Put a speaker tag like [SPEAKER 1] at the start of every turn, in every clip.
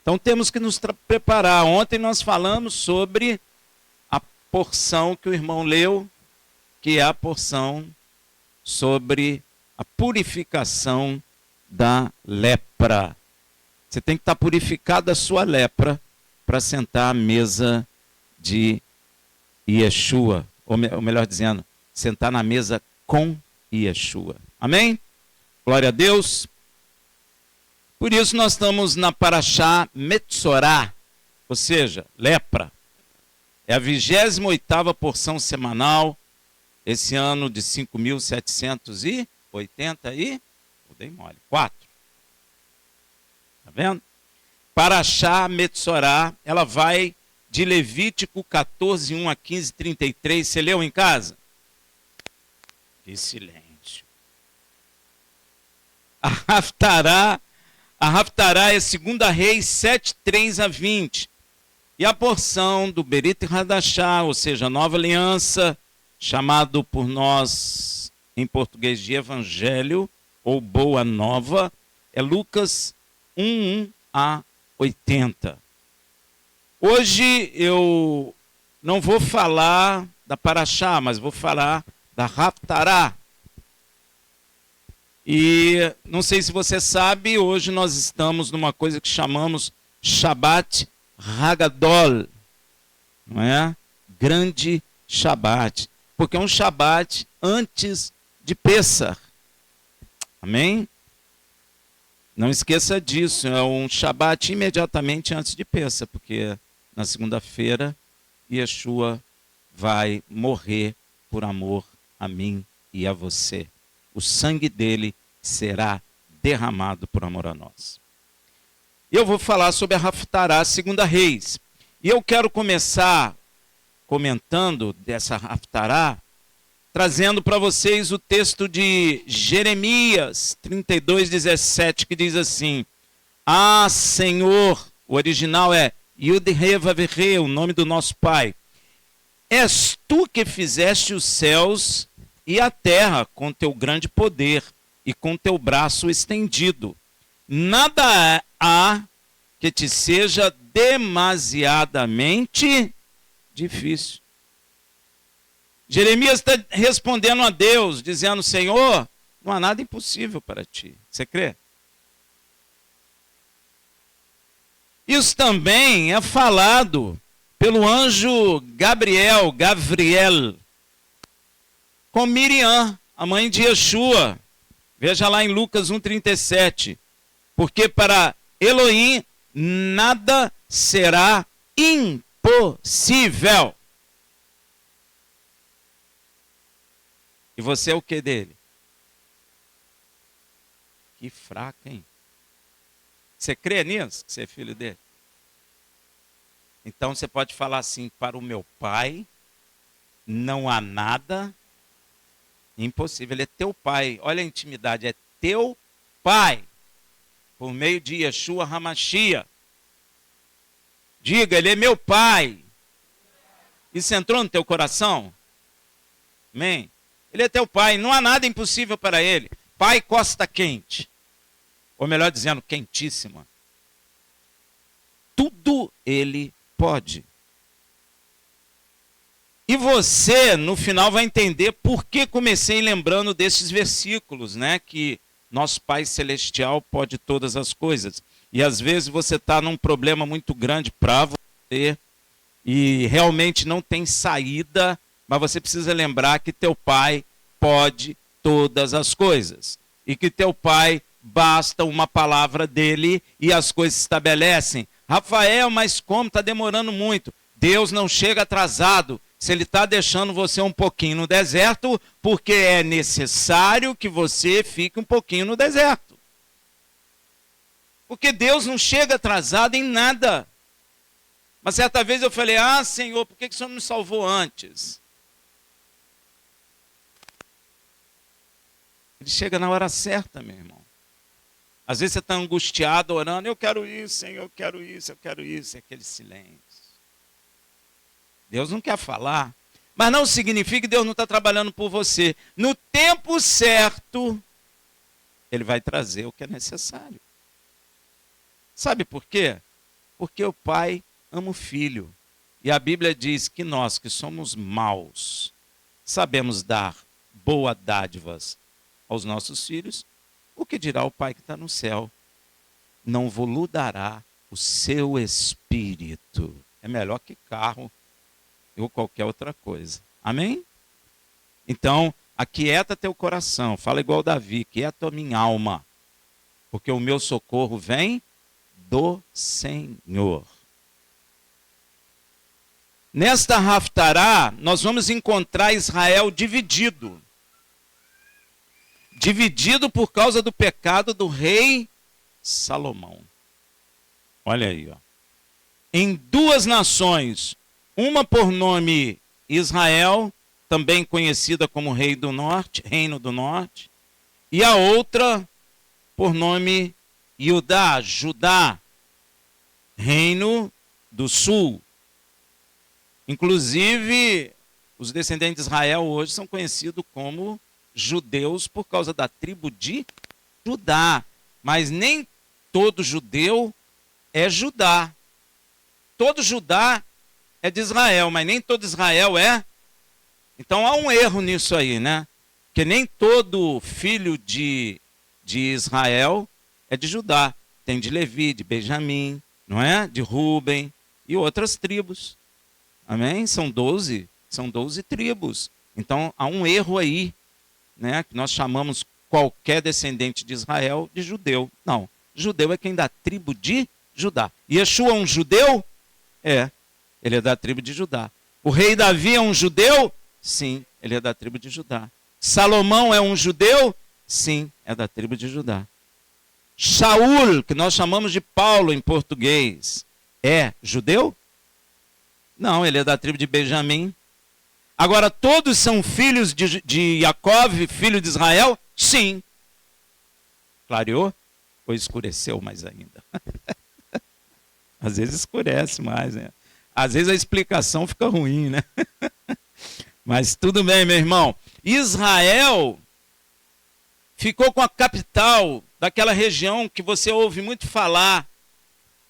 [SPEAKER 1] Então temos que nos preparar. Ontem nós falamos sobre a porção que o irmão leu, que é a porção sobre a purificação da lepra. Você tem que estar purificado da sua lepra para sentar à mesa de Yeshua, ou melhor dizendo, sentar na mesa com Yeshua. Amém? Glória a Deus. Por isso nós estamos na Parashá Metzorá, ou seja, lepra. É a 28ª porção semanal, esse ano de 5.780 e... dei mole, 4. Tá vendo? Parashá Metzorá, ela vai de Levítico 14, 1 a 15, 33. Você leu em casa? Que silêncio. A Haftará é 2 Reis 7, 3 a 20. E a porção do Berit Hadashá, ou seja, a nova aliança, chamado por nós em português de Evangelho, ou Boa Nova, é Lucas 1, 1 a 80. Hoje eu não vou falar da Parashá, mas vou falar da Haftará. E não sei se você sabe, hoje nós estamos numa coisa que chamamos Shabbat Hagadol, não é? Grande Shabbat, porque é um Shabbat antes de Pessach. Amém? Não esqueça disso, é um Shabbat imediatamente antes de Pessach, porque na segunda-feira Yeshua vai morrer por amor a mim e a você. O sangue dele será derramado por amor a nós. Eu vou falar sobre a Haftará, 2 Reis. E eu quero começar comentando dessa Haftará, trazendo para vocês o texto de Jeremias 32, 17, que diz assim: Ah, Senhor, o original é Yud-He-Vav-He, o nome do nosso Pai. És tu que fizeste os céus e a terra com teu grande poder e com teu braço estendido. Nada há que te seja demasiadamente difícil. Jeremias está respondendo a Deus, dizendo: Senhor, não há nada impossível para ti. Você crê? Isso também é falado pelo anjo Gavriel, com Miriam, a mãe de Yeshua. Veja lá em Lucas 1,37. Porque para Elohim nada será impossível. E você é o que dele? Que fraco, hein? Você crê nisso? Que você é filho dele? Então você pode falar assim: para o meu pai não há nada impossível. Ele é teu pai. Olha a intimidade, é teu pai. Por meio de Yeshua HaMashiach. Diga, ele é meu pai. Isso entrou no teu coração? Amém? Ele é teu pai, não há nada impossível para ele. Pai costa quente. Ou melhor dizendo, quentíssima. Tudo ele pode. E você, no final, vai entender por que comecei lembrando desses versículos, né? Que nosso Pai Celestial pode todas as coisas. E às vezes você está num problema muito grande para você e realmente não tem saída, mas você precisa lembrar que teu Pai pode todas as coisas. E que teu Pai basta uma palavra dele e as coisas se estabelecem. Rafael, mas como? Está demorando muito. Deus não chega atrasado. Se ele está deixando você um pouquinho no deserto, porque é necessário que você fique um pouquinho no deserto. Porque Deus não chega atrasado em nada. Mas certa vez eu falei: ah, Senhor, por que o Senhor não me salvou antes? Ele chega na hora certa, meu irmão. Às vezes você está angustiado, orando: eu quero isso, Senhor, eu quero isso, eu quero isso. É aquele silêncio. Deus não quer falar, mas não significa que Deus não está trabalhando por você. No tempo certo, Ele vai trazer o que é necessário. Sabe por quê? Porque o pai ama o filho. E a Bíblia diz que nós, que somos maus, sabemos dar boas dádivas aos nossos filhos. O que dirá o pai que está no céu? Não vos dará o seu espírito. É melhor que carro ou qualquer outra coisa. Amém? Então, aquieta teu coração. Fala igual Davi, quieta a minha alma. Porque o meu socorro vem do Senhor. Nesta Haftará, nós vamos encontrar Israel dividido. Dividido por causa do pecado do rei Salomão. Olha aí, ó. Em duas nações, uma por nome Israel, também conhecida como Reino do Norte, e a outra por nome Judá, Reino do Sul. Inclusive, os descendentes de Israel hoje são conhecidos como judeus por causa da tribo de Judá. Mas nem todo judeu é Judá. Todo Judá é de Israel, mas nem todo Israel é. Então há um erro nisso aí, né? Porque nem todo filho de Israel é de Judá. Tem de Levi, de Benjamim, não é? De Ruben e outras tribos. Amém? São 12 tribos. Então há um erro aí, né? Que nós chamamos qualquer descendente de Israel de judeu. Não, judeu é quem da tribo de Judá. Yeshua é um judeu? É, ele é da tribo de Judá. O rei Davi é um judeu? Sim, ele é da tribo de Judá. Salomão é um judeu? Sim, é da tribo de Judá. Shaul, que nós chamamos de Paulo em português, é judeu? Não, ele é da tribo de Benjamim. Agora, todos são filhos de Jacó, filho de Israel? Sim. Clareou? Ou escureceu mais ainda? Às vezes escurece mais, né? Às vezes a explicação fica ruim, né? Mas tudo bem, meu irmão. Israel ficou com a capital daquela região que você ouve muito falar,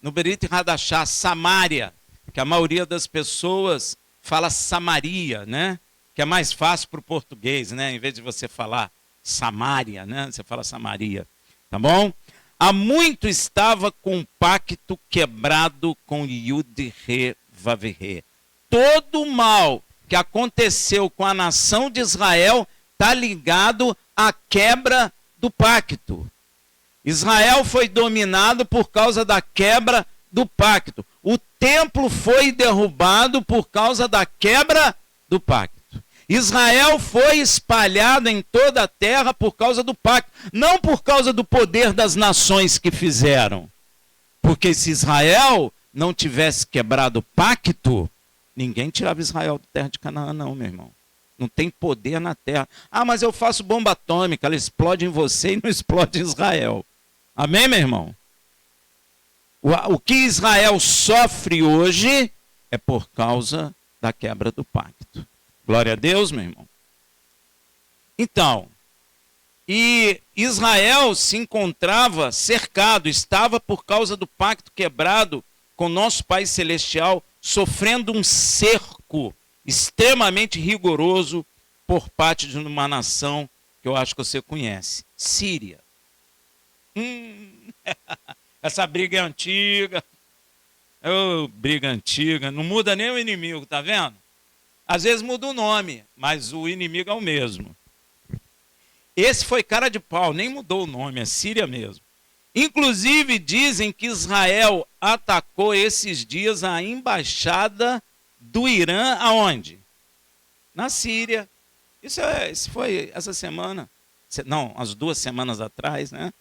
[SPEAKER 1] no Berit Hadashah, Samária, que a maioria das pessoas fala Samaria, né? Que é mais fácil para o português, né? Em vez de você falar Samária, né? Você fala Samaria, tá bom? Há muito estava com o pacto quebrado com Yud-He Vav-He. Todo o mal que aconteceu com a nação de Israel está ligado à quebra do pacto. Israel foi dominado por causa da quebra do pacto. O templo foi derrubado por causa da quebra do pacto. Israel foi espalhado em toda a terra por causa do pacto, não por causa do poder das nações que fizeram. Porque se Israel não tivesse quebrado o pacto, ninguém tirava Israel da terra de Canaã, não, meu irmão. Não tem poder na terra. Ah, mas eu faço bomba atômica, ela explode em você e não explode em Israel. Amém, meu irmão? O que Israel sofre hoje é por causa da quebra do pacto. Glória a Deus, meu irmão. Então, e Israel se encontrava cercado, estava por causa do pacto quebrado com nosso Pai Celestial, sofrendo um cerco extremamente rigoroso por parte de uma nação que eu acho que você conhece, Síria. Essa briga é antiga. Briga antiga. Não muda nem o inimigo, tá vendo? Às vezes muda o nome, mas o inimigo é o mesmo. Esse foi cara de pau, nem mudou o nome, é Síria mesmo. Inclusive dizem que Israel atacou esses dias a embaixada do Irã aonde? Na Síria. Isso foi essa semana. Não, as 2 semanas atrás, né?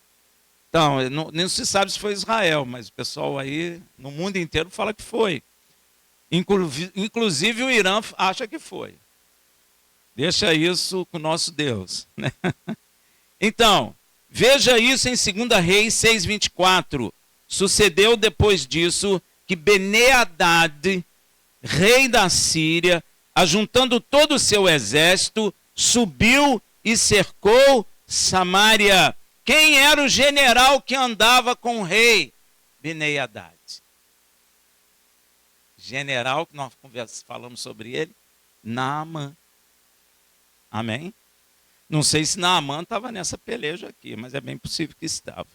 [SPEAKER 1] Então, não se sabe se foi Israel, mas o pessoal aí no mundo inteiro fala que foi. Inclusive o Irã acha que foi. Deixa isso com o nosso Deus, né? Então, veja isso em 2 Reis 6:24. Sucedeu depois disso que Bene-Hadad, rei da Síria, ajuntando todo o seu exército, subiu e cercou Samaria. Quem era o general que andava com o rei? Benei Haddad. General, que nós falamos sobre ele, Naamã. Amém? Não sei se Naamã estava nessa peleja aqui, mas é bem possível que estava.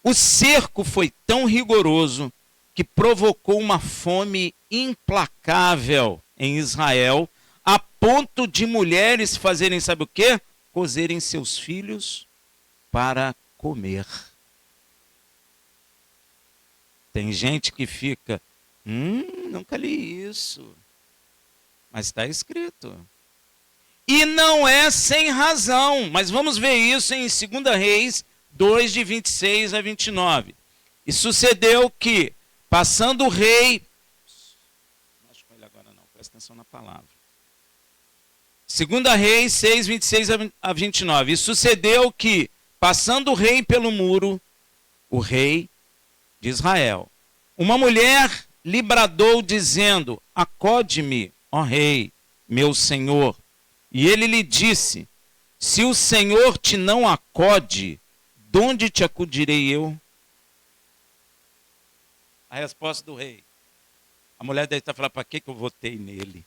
[SPEAKER 1] O cerco foi tão rigoroso que provocou uma fome implacável em Israel, a ponto de mulheres fazerem, sabe o quê? Cozerem seus filhos para comer. Tem gente que fica, nunca li isso. Mas está escrito. E não é sem razão, mas vamos ver isso em 2 Reis 2, de 26 a 29. E sucedeu que, passando o rei... Não acho com ele agora não, presta atenção na palavra. 2 Reis 6, 26 a 29. E sucedeu que, passando o rei pelo muro, o rei de Israel, uma mulher lhe bradou dizendo, acode-me, ó rei, meu senhor. E ele lhe disse, se o Senhor te não acode, de onde te acudirei eu? A resposta do rei. A mulher deve estar falando, para que eu votei nele?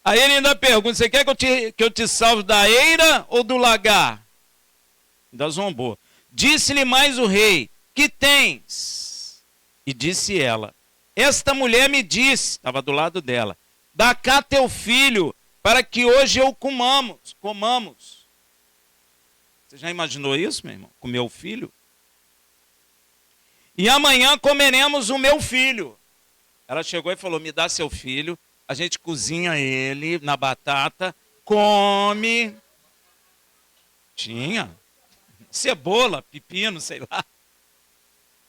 [SPEAKER 1] Aí ele ainda pergunta, você quer que eu te salve da eira ou do lagar? Ainda zombou. Disse-lhe mais o rei, que tens? E disse ela, esta mulher me disse, estava do lado dela, dá cá teu filho, para que hoje eu comamos. Você já imaginou isso, meu irmão? Comer o filho? E amanhã comeremos o meu filho. Ela chegou e falou, me dá seu filho, a gente cozinha ele na batata, come. Tinha cebola, pepino, sei lá.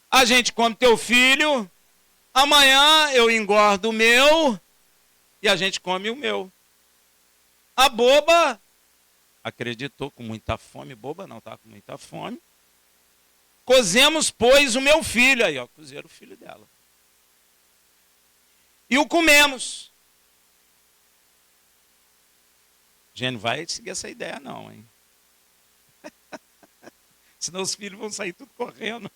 [SPEAKER 1] A gente come teu filho, amanhã eu engordo o meu e a gente come o meu. A boba acreditou com muita fome, boba não, estava com muita fome. Cozemos, pois, o meu filho, aí ó, cozeram o filho dela. E o comemos. Gente, não vai seguir essa ideia não, hein? Senão os filhos vão sair tudo correndo.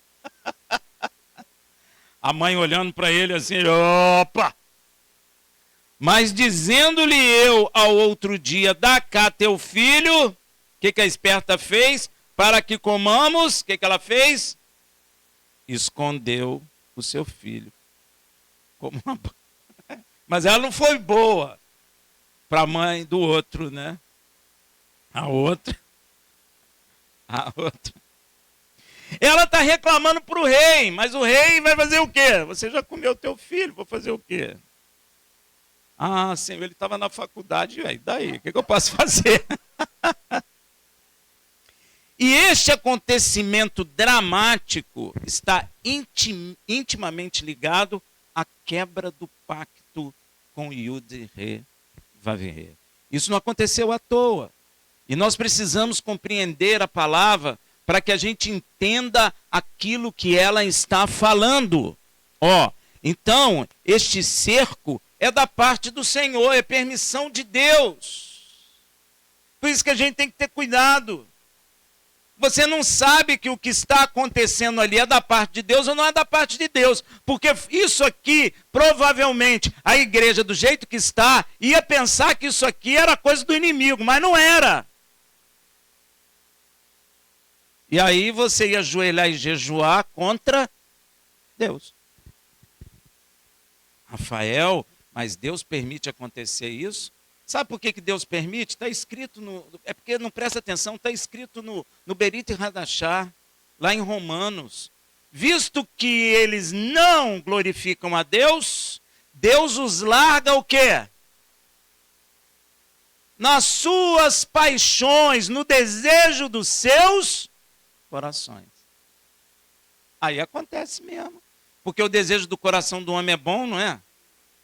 [SPEAKER 1] A mãe olhando para ele assim, opa! Mas dizendo-lhe eu ao outro dia, dá cá teu filho, o que a esperta fez? Para que comamos, o que ela fez? Escondeu o seu filho. Como uma... Mas ela não foi boa para a mãe do outro, né? A outra. Ela está reclamando para o rei, mas o rei vai fazer o quê? Você já comeu teu filho, vou fazer o quê? Ah, senhor, ele estava na faculdade, e daí? O que eu posso fazer? E este acontecimento dramático está intimamente ligado à quebra do pacto com Yud-Re Vav-He. Isso não aconteceu à toa. E nós precisamos compreender a palavra para que a gente entenda aquilo que ela está falando. Então, este cerco é da parte do Senhor, é permissão de Deus. Por isso que a gente tem que ter cuidado. Você não sabe que o que está acontecendo ali é da parte de Deus ou não é da parte de Deus. Porque isso aqui, provavelmente, a igreja do jeito que está, ia pensar que isso aqui era coisa do inimigo, mas não era. E aí você ia ajoelhar e jejuar contra Deus. Rafael, mas Deus permite acontecer isso? Sabe por que Deus permite? Está escrito é porque não presta atenção, está escrito no Berit Hadashah, lá em Romanos. Visto que eles não glorificam a Deus, Deus os larga o quê? Nas suas paixões, no desejo dos seus corações. Aí acontece mesmo. Porque o desejo do coração do homem é bom, não é?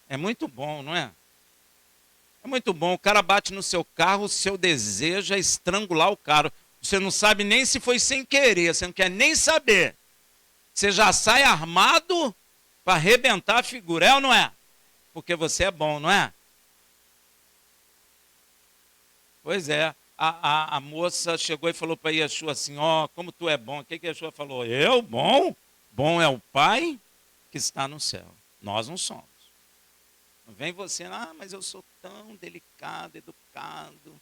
[SPEAKER 1] É muito bom, não é? É muito bom. O cara bate no seu carro, o seu desejo é estrangular o cara. Você não sabe nem se foi sem querer, você não quer nem saber. Você já sai armado para arrebentar a figura, é ou não é? Porque você é bom, não é? Pois é. a moça chegou e falou para Yeshua assim, ó, como tu é bom. O que Yeshua falou? Eu? Bom? Bom é o Pai que está no céu. Nós não somos. Não vem você, mas eu sou tão delicado, educado.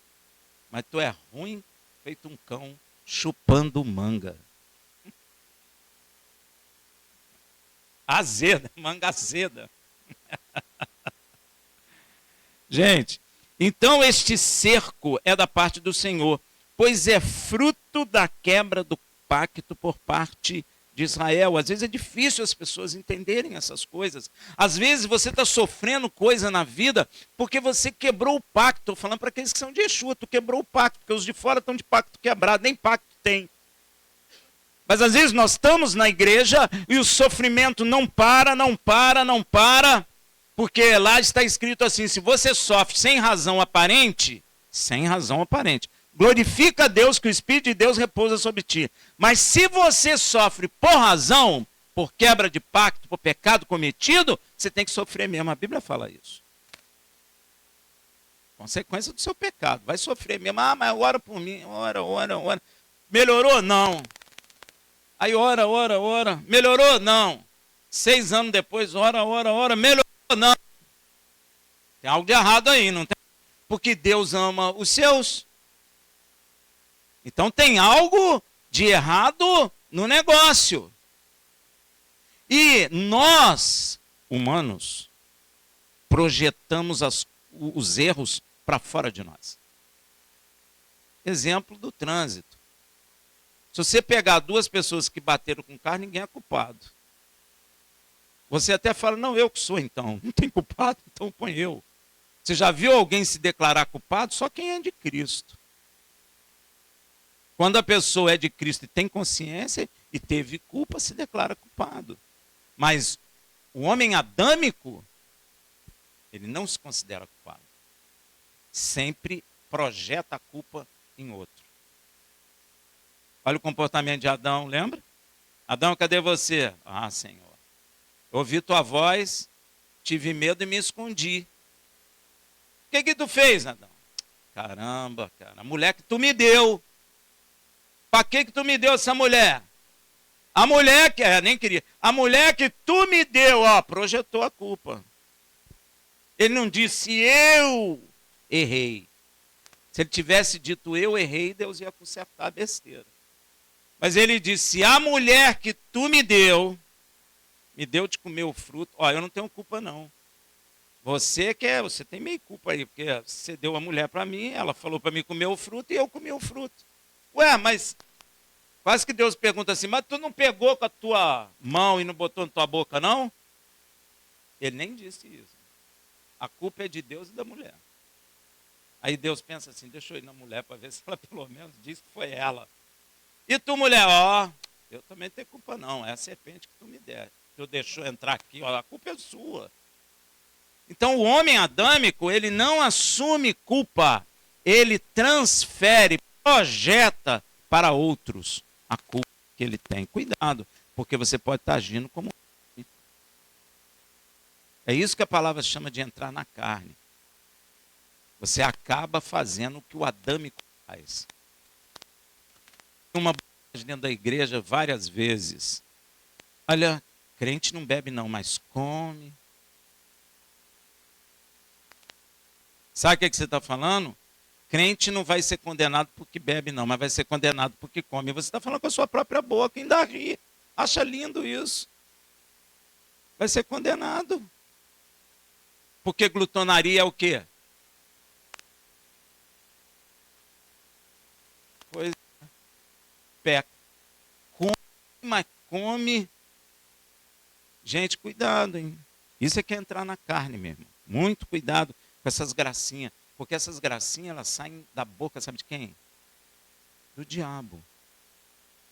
[SPEAKER 1] Mas tu é ruim, feito um cão chupando manga. Azeda, manga azeda. Gente, então este cerco é da parte do Senhor, pois é fruto da quebra do pacto por parte de Israel. Às vezes é difícil as pessoas entenderem essas coisas. Às vezes você está sofrendo coisa na vida porque você quebrou o pacto. Estou falando para aqueles que são de Yeshua, tu quebrou o pacto, porque os de fora estão de pacto quebrado, nem pacto tem. Mas às vezes nós estamos na igreja e o sofrimento não para, porque lá está escrito assim, se você sofre sem razão aparente, glorifica a Deus que o Espírito de Deus repousa sobre ti. Mas se você sofre por razão, por quebra de pacto, por pecado cometido, você tem que sofrer mesmo. A Bíblia fala isso. Consequência do seu pecado. Vai sofrer mesmo. Mas ora por mim. Ora. Melhorou? Não. Aí ora. Melhorou? Não. 6 anos depois, ora. Melhorou? Não. Tem algo de errado aí, não tem? Porque Deus ama os seus. Então tem algo de errado no negócio. E nós, humanos, projetamos os erros para fora de nós. Exemplo do trânsito. Se você pegar 2 pessoas que bateram com o carro, ninguém é culpado. Você até fala, não, eu que sou então. Não tem culpado, então põe eu. Você já viu alguém se declarar culpado? Só quem é de Cristo. Quando a pessoa é de Cristo e tem consciência e teve culpa, se declara culpado. Mas o homem adâmico, ele não se considera culpado. Sempre projeta a culpa em outro. Olha o comportamento de Adão, lembra? Adão, cadê você? Ah, Senhor. Ouvi tua voz, tive medo e me escondi. O que tu fez, Adão? Caramba, cara, a mulher que tu me deu. Para que tu me deu essa mulher? A mulher que, nem queria, a mulher que tu me deu, projetou a culpa. Ele não disse, eu errei. Se ele tivesse dito, eu errei, Deus ia consertar a besteira. Mas ele disse, a mulher que tu me deu de comer o fruto. Eu não tenho culpa não. Você tem meio culpa aí, porque você deu a mulher para mim, ela falou para mim comer o fruto e eu comi o fruto. Mas quase que Deus pergunta assim, mas tu não pegou com a tua mão e não botou na tua boca, não? Ele nem disse isso. A culpa é de Deus e da mulher. Aí Deus pensa assim, deixa eu ir na mulher para ver se ela pelo menos diz que foi ela. E tu, mulher, eu também tenho culpa não, é a serpente que tu me der. Tu deixou entrar aqui, a culpa é sua. Então o homem adâmico, ele não assume culpa, ele transfere, projeta para outros a culpa que ele tem. Cuidado, porque você pode estar agindo como... É isso que a palavra chama de entrar na carne. Você acaba fazendo o que o adâmico faz. Uma bobagem dentro da igreja várias vezes. Olha, crente não bebe não, mas come. Sabe o que você está falando? Crente não vai ser condenado porque bebe não, mas vai ser condenado porque come. Você está falando com a sua própria boca, ainda ri. Acha lindo isso. Vai ser condenado. Porque glutonaria é o quê? Pois é. Peca. Come, mas come. Gente, cuidado, hein? Isso é que é entrar na carne mesmo. Muito cuidado com essas gracinhas. Porque essas gracinhas, elas saem da boca, sabe de quem? Do diabo.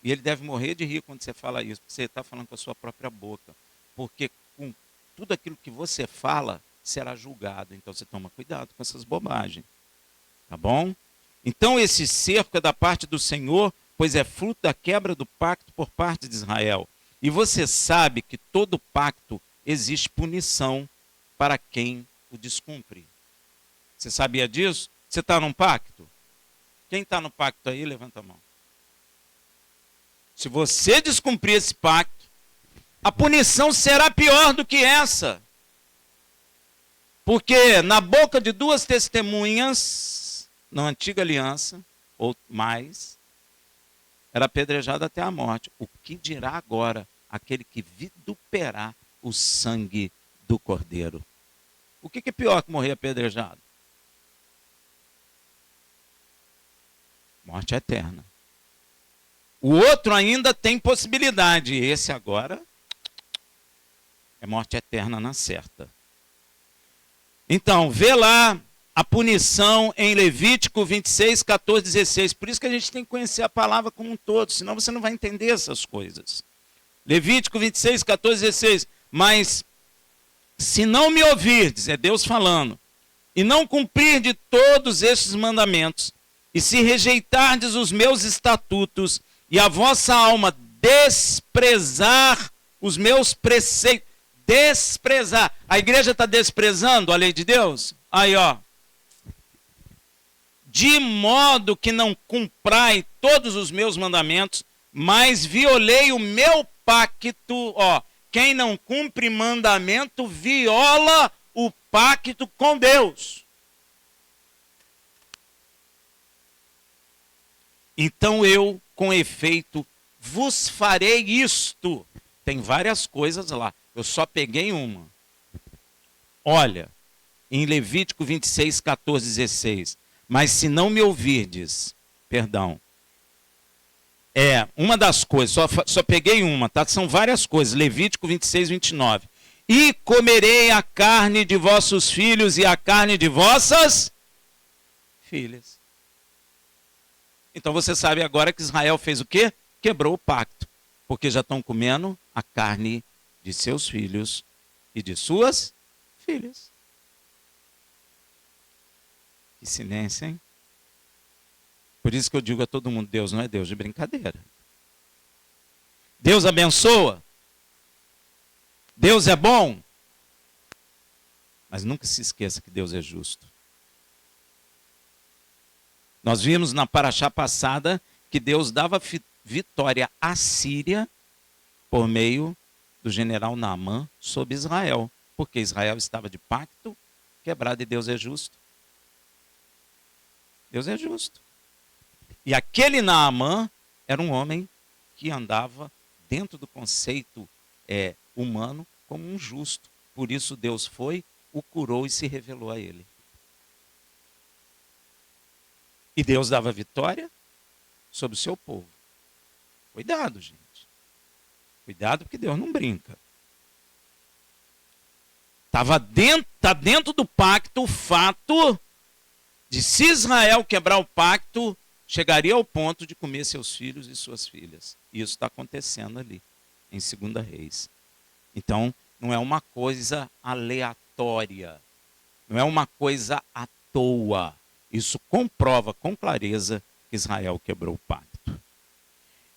[SPEAKER 1] E ele deve morrer de rir quando você fala isso. Porque você está falando com a sua própria boca. Porque com tudo aquilo que você fala, será julgado. Então você toma cuidado com essas bobagens. Tá bom? Então esse cerco é da parte do Senhor, pois é fruto da quebra do pacto por parte de Israel. E você sabe que todo pacto existe punição para quem o descumpre. Você sabia disso? Você está num pacto? Quem está no pacto aí, levanta a mão. Se você descumprir esse pacto, a punição será pior do que essa. Porque na boca de duas testemunhas, na antiga aliança, ou mais, era apedrejado até a morte. O que dirá agora aquele que vituperar o sangue do Cordeiro? O que é pior que morrer apedrejado? Morte eterna. O outro ainda tem possibilidade. Esse agora é morte eterna na certa. Então, vê lá a punição em Levítico 26, 14, 16. Por isso que a gente tem que conhecer a palavra como um todo, senão você não vai entender essas coisas. Levítico 26, 14, 16. Mas, se não me ouvirdes, é Deus falando, e não cumprir de todos estes mandamentos, e se rejeitardes os meus estatutos, e a vossa alma desprezar os meus preceitos, desprezar. A igreja está desprezando a lei de Deus? Aí, ó. De modo que não cumprai todos os meus mandamentos, mas violei o meu pacto. Ó, quem não cumpre mandamento viola o pacto com Deus. Então eu, com efeito, vos farei isto. Tem várias coisas lá. Eu só peguei uma. Olha, em Levítico 26, 14, 16. Mas se não me ouvirdes, perdão. Uma das coisas, só peguei uma, tá? São várias coisas. Levítico 26, 29. E comerei a carne de vossos filhos e a carne de vossas filhas. Então você sabe agora que Israel fez o quê? Quebrou o pacto. Porque já estão comendo a carne de seus filhos e de suas filhas. Que silêncio, hein? Por isso que eu digo a todo mundo, Deus não é Deus de brincadeira. Deus abençoa. Deus é bom. Mas nunca se esqueça que Deus é justo. Nós vimos na paraxá passada que Deus dava vitória à Síria por meio do general Naamã sobre Israel. Porque Israel estava de pacto quebrado e Deus é justo. Deus é justo. E aquele Naamã era um homem que andava dentro do conceito humano como um justo. Por isso Deus foi, o curou e se revelou a ele. E Deus dava vitória sobre o seu povo. Cuidado, gente. Cuidado porque Deus não brinca. Tá dentro do pacto o fato de se Israel quebrar o pacto, chegaria ao ponto de comer seus filhos e suas filhas. E isso está acontecendo ali, em 2 Reis. Então, não é uma coisa aleatória. Não é uma coisa à toa. Isso comprova com clareza que Israel quebrou o pacto.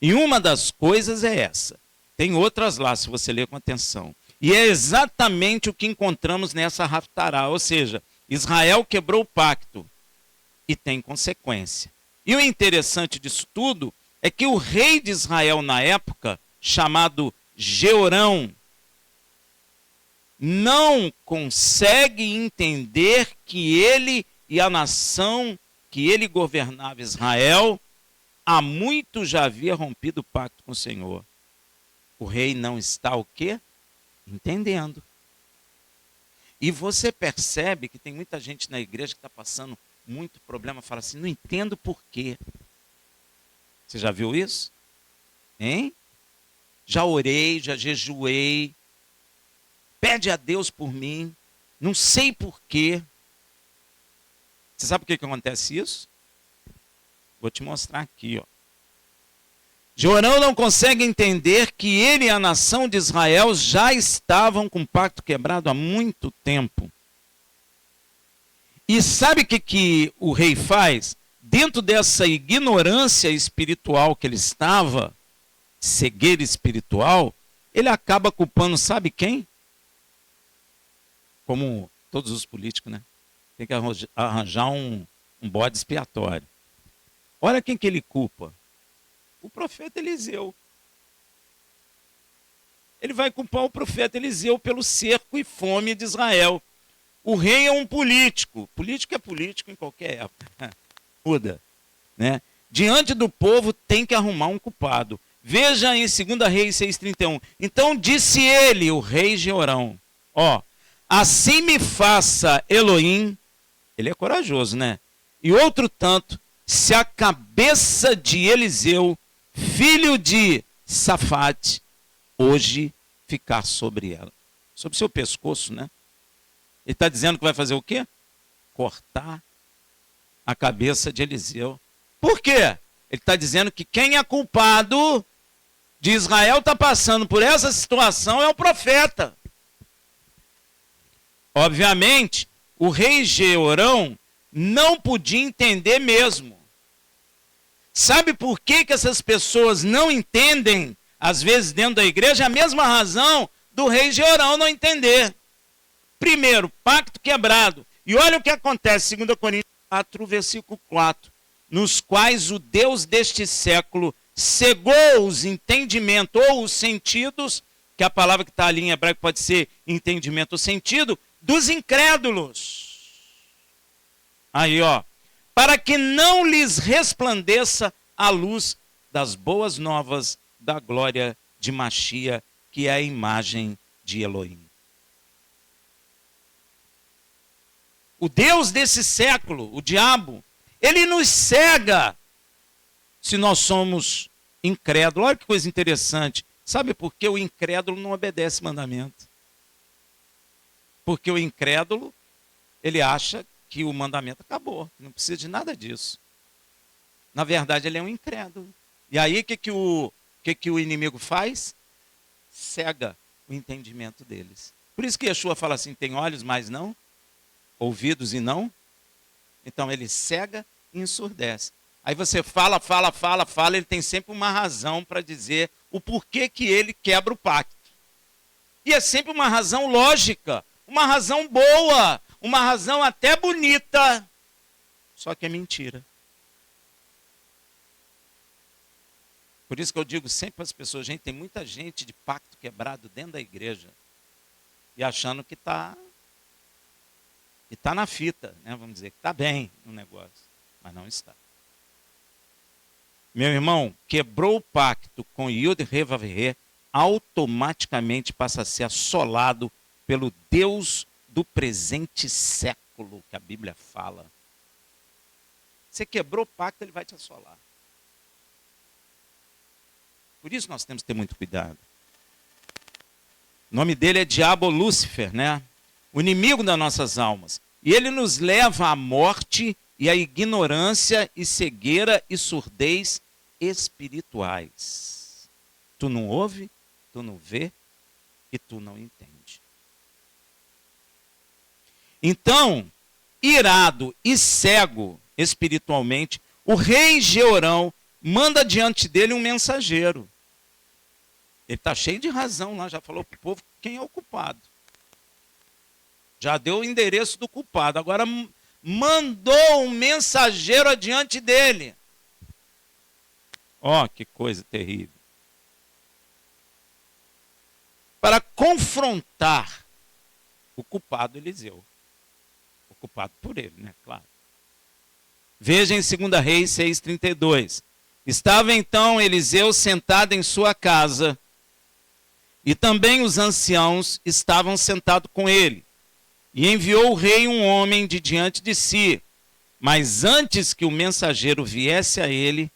[SPEAKER 1] E uma das coisas é essa. Tem outras lá, se você ler com atenção. E é exatamente o que encontramos nessa Haftará. Ou seja, Israel quebrou o pacto. E tem consequência. E o interessante disso tudo é que o rei de Israel na época, chamado Jeorão, não consegue entender que ele e a nação que ele governava Israel, há muito já havia rompido o pacto com o Senhor. O rei não está o quê? Entendendo. E você percebe que tem muita gente na igreja que está passando muito problema, fala assim, não entendo por quê. Você já viu isso? Hein? Já orei, já jejuei, pede a Deus por mim, não sei por quê. Você sabe por que acontece isso? Vou te mostrar aqui, ó. Jeorão não consegue entender que ele e a nação de Israel já estavam com o pacto quebrado há muito tempo. E sabe o que o rei faz? Dentro dessa ignorância espiritual que ele estava, cegueira espiritual, ele acaba culpando, sabe quem? Como todos os políticos, né? Tem que arranjar um bode expiatório. Olha quem que ele culpa. O profeta Eliseu. Ele vai culpar o profeta Eliseu pelo cerco e fome de Israel. O rei é um político. Político é político em qualquer época. Muda, né? Diante do povo tem que arrumar um culpado. Veja em 2 Reis 6,31. Então disse ele, o rei Jeorão, assim me faça Elohim, ele é corajoso, né? E outro tanto, se a cabeça de Eliseu, filho de Safate, hoje ficar sobre ela. Sobre seu pescoço, né? Ele está dizendo que vai fazer o quê? Cortar a cabeça de Eliseu. Por quê? Ele está dizendo que quem é culpado de Israel está passando por essa situação é o profeta. Obviamente, o rei Jeorão não podia entender mesmo. Sabe por que essas pessoas não entendem, às vezes dentro da igreja? A mesma razão do rei Jeorão não entender. Primeiro, pacto quebrado. E olha o que acontece, 2 Coríntios 4, versículo 4. Nos quais o Deus deste século cegou os entendimentos ou os sentidos, que a palavra que está ali em hebraico pode ser entendimento ou sentido, dos incrédulos. Aí, para que não lhes resplandeça a luz das boas novas da glória de Machia, que é a imagem de Elohim. O Deus desse século, o diabo, ele nos cega se nós somos incrédulos. Olha que coisa interessante. Sabe por que o incrédulo não obedece mandamento? Porque o incrédulo, ele acha que o mandamento acabou, não precisa de nada disso. Na verdade, ele é um incrédulo. E aí, o que o inimigo faz? Cega o entendimento deles. Por isso que Yeshua fala assim, tem olhos, mas não, ouvidos e não. Então, ele cega e ensurdece. Aí você fala, ele tem sempre uma razão para dizer o porquê que ele quebra o pacto. E é sempre uma razão lógica, uma razão boa, uma razão até bonita, só que é mentira. Por isso que eu digo sempre para as pessoas, gente, tem muita gente de pacto quebrado dentro da igreja e achando que está na fita, né? Vamos dizer, que está bem no negócio, mas não está. Meu irmão, quebrou o pacto com Yud Revavé, automaticamente passa a ser assolado pelo Deus do presente século, que a Bíblia fala. Você quebrou o pacto, ele vai te assolar. Por isso nós temos que ter muito cuidado. O nome dele é Diabo Lúcifer, né? O inimigo das nossas almas. E ele nos leva à morte e à ignorância e cegueira e surdez espirituais. Tu não ouve, tu não vê e tu não entende. Então, irado e cego espiritualmente, o rei Jeorão manda diante dele um mensageiro. Ele está cheio de razão lá, já falou para o povo quem é o culpado. Já deu o endereço do culpado. Agora mandou um mensageiro adiante dele. Que coisa terrível. Para confrontar o culpado Eliseu. O culpado por ele, né? Claro. Veja em 2 Reis 6,32. Estava então Eliseu sentado em sua casa, e também os anciãos estavam sentados com ele. E enviou o rei um homem de diante de si. Mas antes que o mensageiro viesse a ele,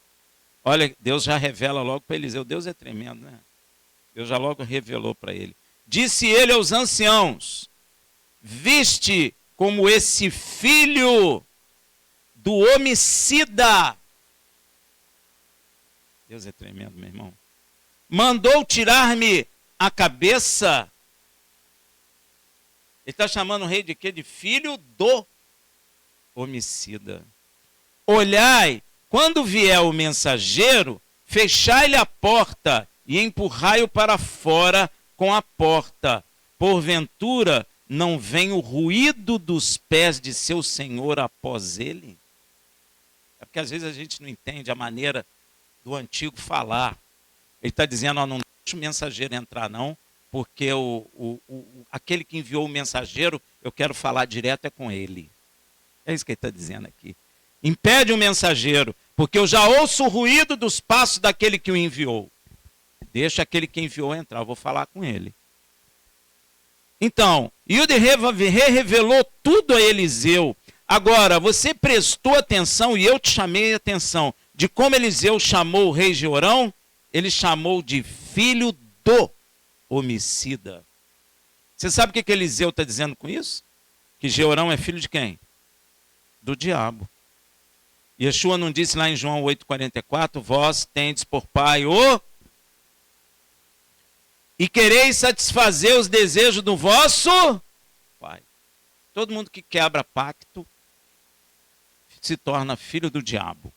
[SPEAKER 1] olha, Deus já revela logo para Eliseu. Deus é tremendo, né? Deus já logo revelou para ele. Disse ele aos anciãos, viste como esse filho do homicida. Deus é tremendo, meu irmão. Mandou tirar-me a cabeça. Ele está chamando o rei de quê? De filho do homicida. Olhai, quando vier o mensageiro, fechai-lhe a porta e empurrai-o para fora com a porta. Porventura, não vem o ruído dos pés de seu senhor após ele? É porque às vezes a gente não entende a maneira do antigo falar. Ele está dizendo, ó, não deixa o mensageiro entrar não, porque aquele que enviou o mensageiro, eu quero falar direto é com ele. É isso que ele está dizendo aqui. Impede o mensageiro, porque eu já ouço o ruído dos passos daquele que o enviou. Deixa aquele que enviou entrar, eu vou falar com ele. Então, Yud-Heh-Vav-Heh revelou tudo a Eliseu. Agora, você prestou atenção, e eu te chamei a atenção, de como Eliseu chamou o rei Jeorão? Ele chamou de filho do homicida. Você sabe o que Eliseu está dizendo com isso? Que Jeorão é filho de quem? Do diabo. Yeshua não disse lá em João 8,44, vós tendes por pai o... E quereis satisfazer os desejos do vosso pai. Todo mundo que quebra pacto se torna filho do diabo.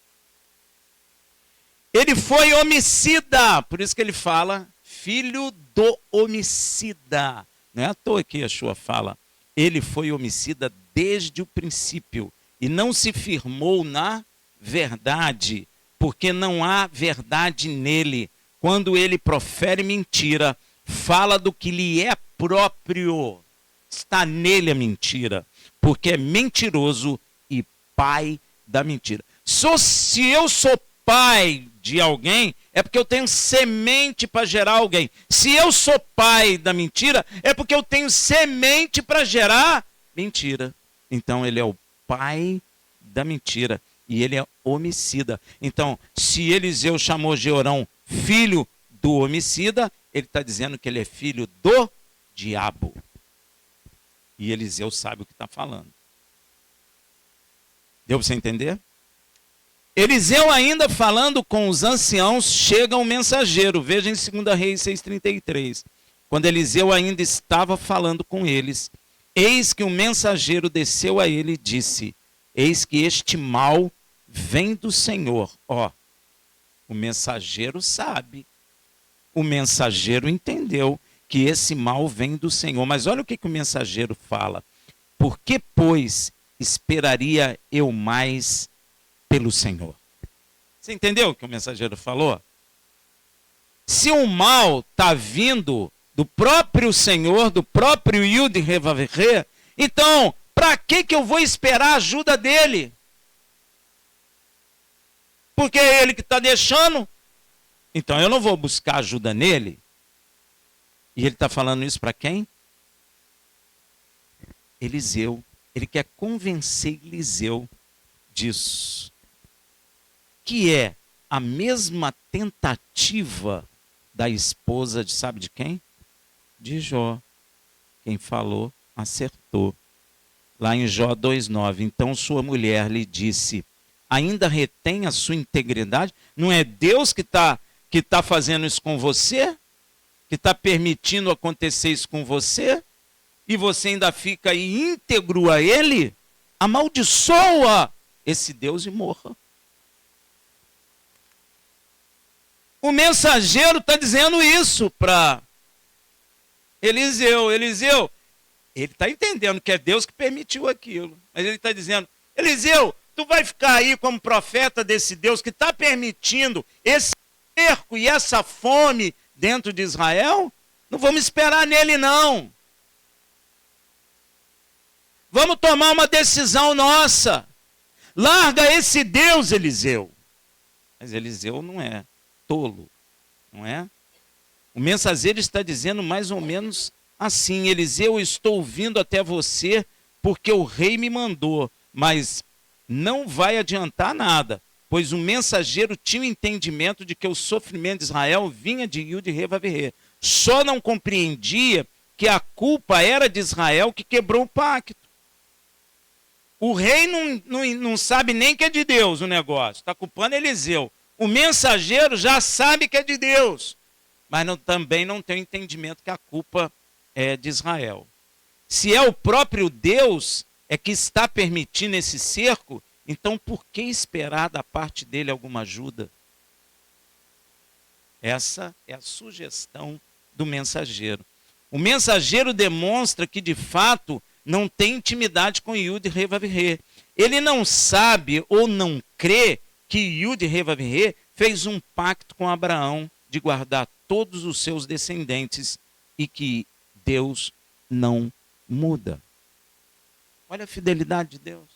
[SPEAKER 1] Ele foi homicida, por isso que ele fala filho do homicida. Não é à toa que Yeshua fala, ele foi homicida desde o princípio e não se firmou na verdade, porque não há verdade nele. Quando ele profere mentira, fala do que lhe é próprio. Está nele a mentira, porque é mentiroso e pai da mentira. Se eu sou pai de alguém, é porque eu tenho semente para gerar alguém. Se eu sou pai da mentira, é porque eu tenho semente para gerar mentira. Então ele é o pai da mentira e ele é homicida. Então, se Eliseu chamou Jeorão filho do homicida, ele está dizendo que ele é filho do diabo. E Eliseu sabe o que está falando. Deu para você entender? Eliseu ainda falando com os anciãos, chega um mensageiro. Veja em 2 Reis 6,33. Quando Eliseu ainda estava falando com eles, eis que um mensageiro desceu a ele e disse, eis que este mal vem do Senhor. Ó, o mensageiro sabe. O mensageiro entendeu que esse mal vem do Senhor. Mas olha o que o mensageiro fala. Por que, pois, esperaria eu mais pelo Senhor? Você entendeu o que o mensageiro falou? Se o mal está vindo do próprio Senhor, do próprio Yud-Heh-Vav-Heh, então, para que eu vou esperar a ajuda dele? Porque é ele que está deixando. Então eu não vou buscar ajuda nele. E ele está falando isso para quem? Eliseu. Ele quer convencer Eliseu disso. Que é a mesma tentativa da esposa de sabe de quem? De Jó. Quem falou, acertou. Lá em Jó 2,9. Então sua mulher lhe disse, ainda retém a sua integridade? Não é Deus que está fazendo isso com você? Que está permitindo acontecer isso com você? E você ainda fica aí íntegro a ele? Amaldiçoa esse Deus e morra. O mensageiro está dizendo isso para Eliseu. Eliseu, ele está entendendo que é Deus que permitiu aquilo. Mas ele está dizendo, Eliseu, tu vai ficar aí como profeta desse Deus que está permitindo esse cerco e essa fome dentro de Israel? Não vamos esperar nele, não. Vamos tomar uma decisão nossa. Larga esse Deus, Eliseu. Mas Eliseu não é tolo, não é? O mensageiro está dizendo mais ou menos assim, Eliseu, eu estou vindo até você porque o rei me mandou, mas não vai adiantar nada, pois o mensageiro tinha o entendimento de que o sofrimento de Israel vinha de Yud-Heh-Vav-Heh. Só não compreendia que a culpa era de Israel que quebrou o pacto. O rei não sabe nem que é de Deus o negócio, está culpando Eliseu. O mensageiro já sabe que é de Deus, mas também não tem o entendimento que a culpa é de Israel. Se é o próprio Deus que está permitindo esse cerco, então por que esperar da parte dele alguma ajuda? Essa é a sugestão do mensageiro. O mensageiro demonstra que de fato não tem intimidade com Yud-Heh-Vav-Heh. Ele não sabe ou não crê que Yud-Heh-Vav-Heh fez um pacto com Abraão de guardar todos os seus descendentes e que Deus não muda. Olha a fidelidade de Deus.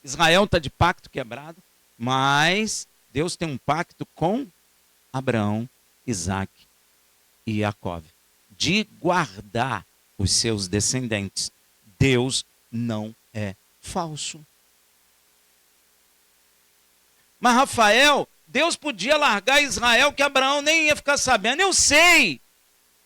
[SPEAKER 1] Israel está de pacto quebrado, mas Deus tem um pacto com Abraão, Isaac e Jacó, de guardar os seus descendentes. Deus não é falso. Mas Rafael, Deus podia largar Israel que Abraão nem ia ficar sabendo. Eu sei,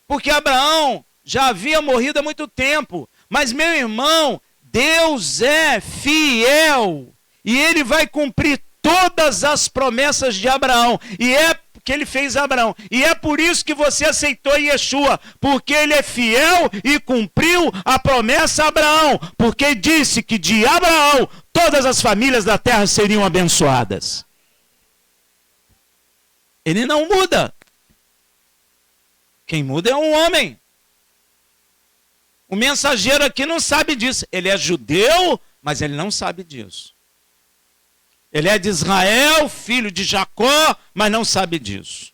[SPEAKER 1] porque Abraão já havia morrido há muito tempo. Mas meu irmão, Deus é fiel e ele vai cumprir todas as promessas de Abraão. E é que ele fez a Abraão. E é por isso que você aceitou Yeshua, porque ele é fiel e cumpriu a promessa a Abraão, porque disse que de Abraão todas as famílias da terra seriam abençoadas. Ele não muda. Quem muda é um homem. O mensageiro aqui não sabe disso. Ele é judeu, mas ele não sabe disso. Ele é de Israel, filho de Jacó, mas não sabe disso.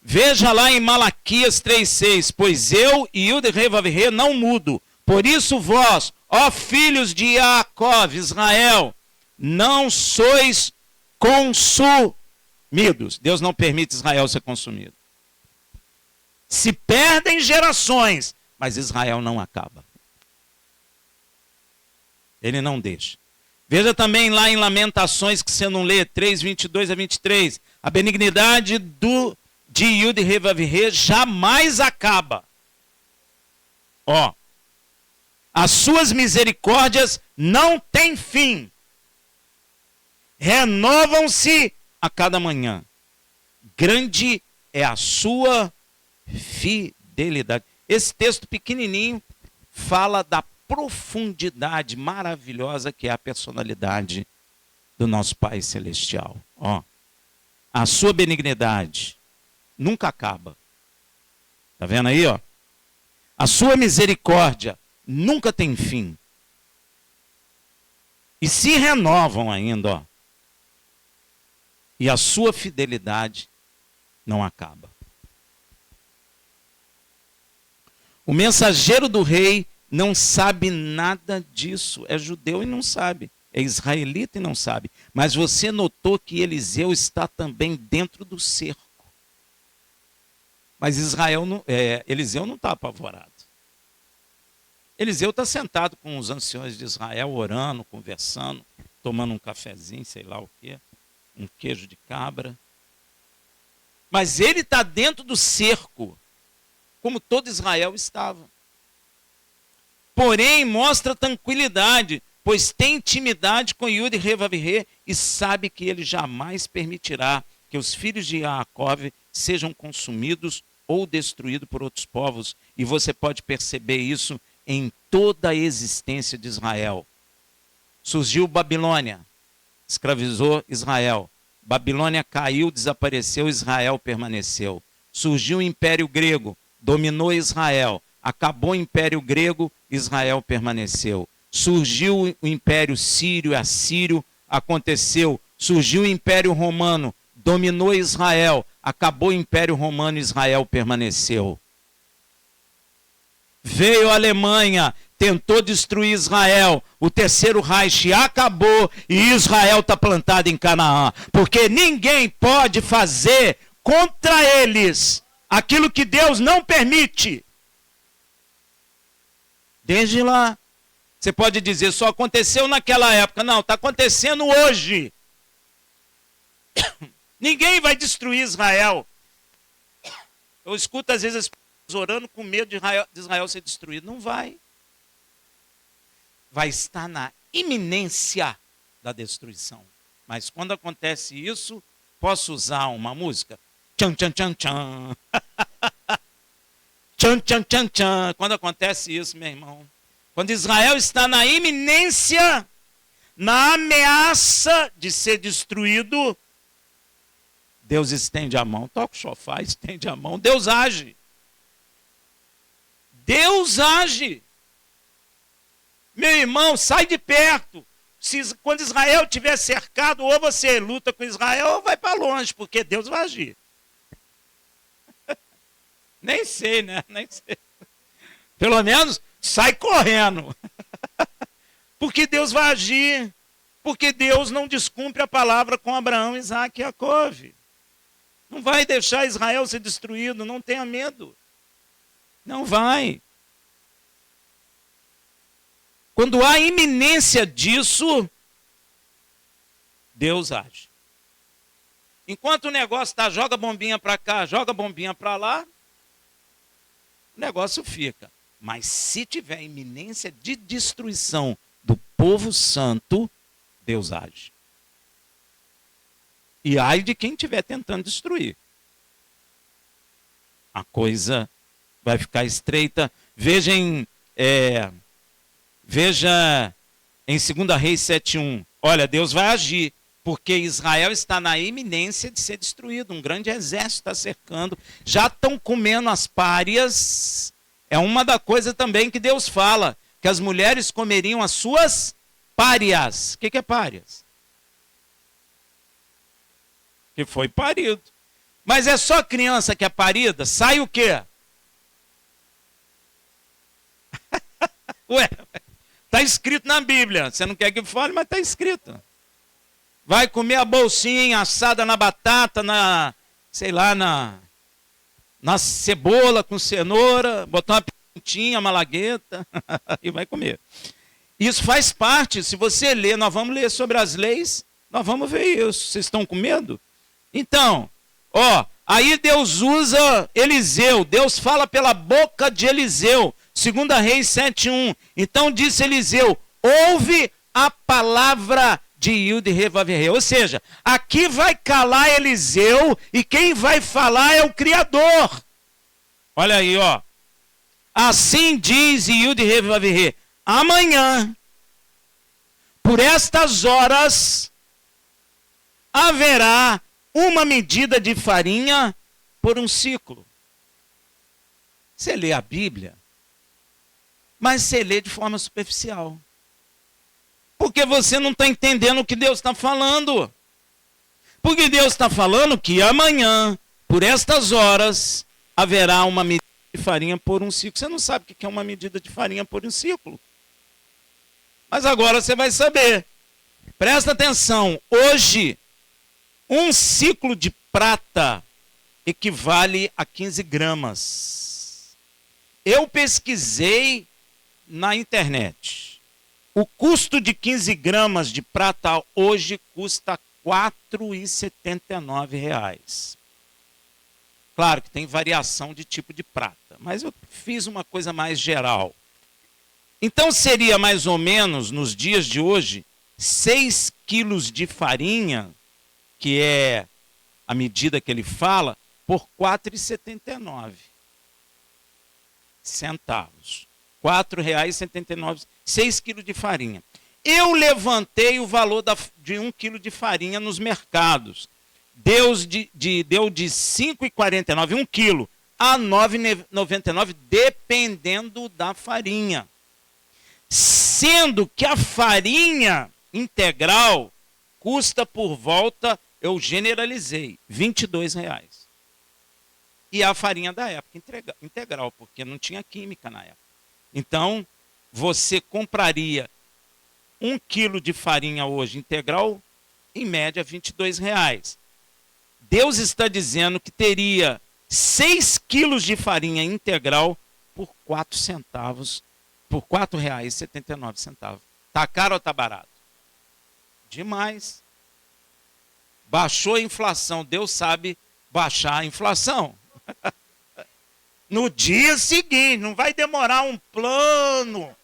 [SPEAKER 1] Veja lá em Malaquias 3,6. Pois eu e Yud-Heh-Vav-Heh não mudo. Por isso vós, ó filhos de Jacó, Israel, não sois consumidos. Deus não permite Israel ser consumido. Se perdem gerações, mas Israel não acaba. Ele não deixa. Veja também lá em Lamentações, que você não lê, 3, 22 a 23. A benignidade de Yud-Heh-Vav-Heh jamais acaba. Ó, as suas misericórdias não têm fim. Renovam-se a cada manhã. Grande é a sua fidelidade. Esse texto pequenininho fala da profundidade maravilhosa que é a personalidade do nosso Pai Celestial. Ó, a sua benignidade nunca acaba. Tá vendo aí, ó? A sua misericórdia nunca tem fim. E se renovam ainda, ó. E a sua fidelidade não acaba. O mensageiro do rei não sabe nada disso. É judeu e não sabe. É israelita e não sabe. Mas você notou que Eliseu está também dentro do cerco. Mas Eliseu não está apavorado. Eliseu está sentado com os anciões de Israel, orando, conversando, tomando um cafezinho, sei lá o quê, um queijo de cabra. Mas ele está dentro do cerco, como todo Israel estava. Porém, mostra tranquilidade, pois tem intimidade com Yud-Heh-Vav-Heh e sabe que ele jamais permitirá que os filhos de Jacó sejam consumidos ou destruídos por outros povos. E você pode perceber isso em toda a existência de Israel. Surgiu Babilônia, escravizou Israel. Babilônia caiu, desapareceu, Israel permaneceu. Surgiu o Império Grego, dominou Israel. Acabou o Império Grego, Israel permaneceu. Surgiu o Império Sírio, Assírio, aconteceu. Surgiu o Império Romano, dominou Israel. Acabou o Império Romano, Israel permaneceu. Veio a Alemanha, tentou destruir Israel. O terceiro Reich acabou e Israel está plantado em Canaã. Porque ninguém pode fazer contra eles aquilo que Deus não permite. Desde lá, você pode dizer, só aconteceu naquela época. Não, está acontecendo hoje. Ninguém vai destruir Israel. Eu escuto às vezes as pessoas orando com medo de Israel ser destruído. Não vai. Vai estar na iminência da destruição. Mas quando acontece isso, posso usar uma música? Tchan, tchan, tchan, tchan. Tchan, tchan, tchan, tchan. Quando acontece isso, meu irmão, quando Israel está na iminência, na ameaça de ser destruído, Deus estende a mão, toca o chofar, estende a mão, Deus age. Deus age. Meu irmão, sai de perto. Quando Israel estiver cercado, ou você luta com Israel ou vai para longe, porque Deus vai agir. Nem sei, né? Nem sei. Pelo menos sai correndo. Porque Deus vai agir. Porque Deus não descumpre a palavra com Abraão, Isaac e Jacó. Não vai deixar Israel ser destruído, não tenha medo. Não vai. Quando há iminência disso, Deus age. Enquanto o negócio está, joga bombinha para cá, joga bombinha para lá, o negócio fica. Mas se tiver iminência de destruição do povo santo, Deus age. E ai de quem estiver tentando destruir. A coisa vai ficar estreita. Veja em 2 Reis 7:1. Olha, Deus vai agir, porque Israel está na iminência de ser destruído. Um grande exército está cercando. Já estão comendo as párias. É uma da coisa também que Deus fala, que as mulheres comeriam as suas párias. O que é párias? Que foi parido. Mas é só criança que é parida? Sai o quê? Ué, está escrito na Bíblia. Você não quer que fale, mas está escrito. Vai comer a bolsinha assada na batata, na cebola com cenoura, botar uma pimentinha, malagueta e vai comer. Isso faz parte. Se você ler, nós vamos ler sobre as leis, nós vamos ver isso. Vocês estão com medo? Então, aí Deus usa Eliseu. Deus fala pela boca de Eliseu. 2 Reis 7:1. Então disse Eliseu: ouve a palavra de Yud-Heh-Vav-Heh. Ou seja, aqui vai calar Eliseu e quem vai falar é o Criador. Olha aí, Assim diz Yud-Heh-Vav-Heh: amanhã, por estas horas, haverá uma medida de farinha por um ciclo. Você lê a Bíblia, mas você lê de forma superficial. Porque você não está entendendo o que Deus está falando. Porque Deus está falando que amanhã, por estas horas, haverá uma medida de farinha por um ciclo. Você não sabe o que é uma medida de farinha por um ciclo. Mas agora você vai saber. Presta atenção. Hoje, um ciclo de prata equivale a 15 gramas. Eu pesquisei na internet. O custo de 15 gramas de prata hoje custa R$ 4,79. Claro que tem variação de tipo de prata, mas eu fiz uma coisa mais geral. Então seria mais ou menos, nos dias de hoje, 6 quilos de farinha, que é a medida que ele fala, por R$ 4,79. R$ 4,79, 6 quilos de farinha. Eu levantei o valor de 1 quilo de farinha nos mercados. Deu de R$ 5,49, 1 quilo, a R$ 9,99, dependendo da farinha. Sendo que a farinha integral custa por volta, eu generalizei, R$ 22,00. E a farinha da época integral, porque não tinha química na época. Então, você compraria 1 quilo de farinha hoje integral, em média, R$ 22,00. Deus está dizendo que teria 6 quilos de farinha integral por 4 centavos, por R$ 4,79. Está caro ou está barato? Demais. Baixou a inflação. Deus sabe baixar a inflação. No dia seguinte, não vai demorar um plano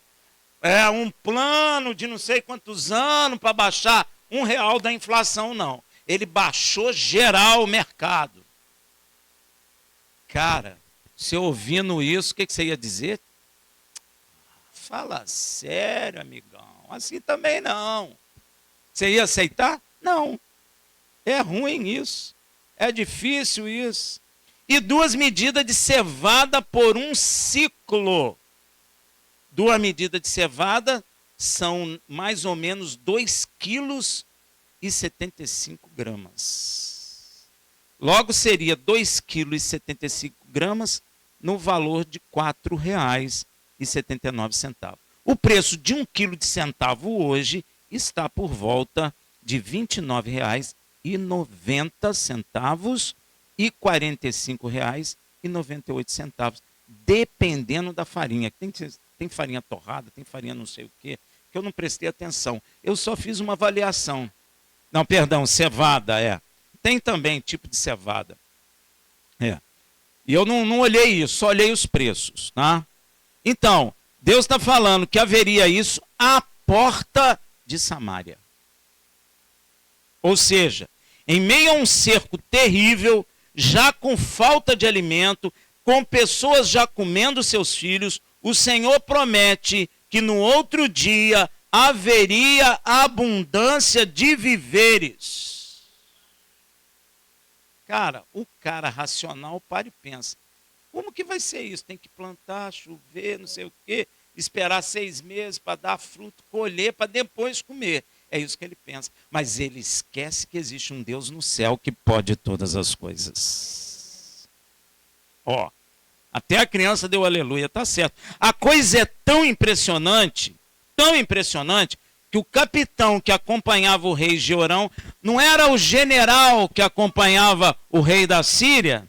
[SPEAKER 1] de não sei quantos anos para baixar R$ 1 da inflação, não. Ele baixou geral o mercado. Cara, você ouvindo isso, o que você ia dizer? Fala sério, amigão. Assim também não. Você ia aceitar? Não. É ruim isso. É difícil isso. E 2 medidas de cevada por um ciclo. 2 medidas de cevada são mais ou menos 2,75 gramas. Logo seria 2,75 gramas no valor de R$ 4,79. O preço de 1 quilo de centavo hoje está por volta de R$ 29,90 e R$ 45,98, dependendo da farinha. Tem farinha torrada, tem farinha não sei o quê, que eu não prestei atenção. Eu só fiz uma avaliação. Não, perdão, cevada, é. Tem também tipo de cevada. É. E eu não olhei isso, só olhei os preços, tá? Então, Deus está falando que haveria isso à porta de Samaria. Ou seja, em meio a um cerco terrível, já com falta de alimento, com pessoas já comendo seus filhos, o Senhor promete que no outro dia haveria abundância de víveres. Cara, o cara racional para e pensa, como que vai ser isso? Tem que plantar, chover, não sei o quê, esperar 6 meses para dar fruto, colher, para depois comer. É isso que ele pensa. Mas ele esquece que existe um Deus no céu que pode todas as coisas. Ó, até a criança deu aleluia, tá certo. A coisa é tão impressionante, que o capitão que acompanhava o rei Jeorão não era o general que acompanhava o rei da Síria.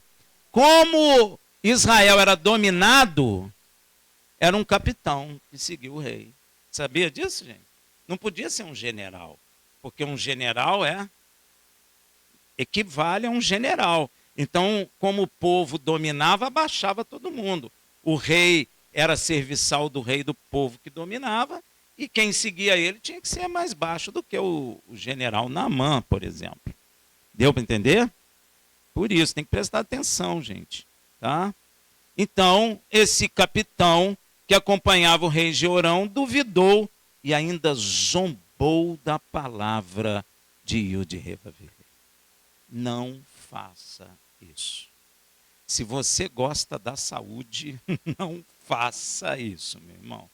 [SPEAKER 1] Como Israel era dominado, era um capitão que seguiu o rei. Sabia disso, gente? Não podia ser um general, porque um general equivale a um general. Então, como o povo dominava, abaixava todo mundo. O rei era serviçal do rei do povo que dominava, e quem seguia ele tinha que ser mais baixo do que o general Naamã, por exemplo. Deu para entender? Por isso, tem que prestar atenção, gente. Tá? Então, esse capitão que acompanhava o rei Jeorão duvidou e ainda zombou da palavra de Yud-Heh-Vav-Heh. Não faça isso. Se você gosta da saúde, não faça isso, meu irmão.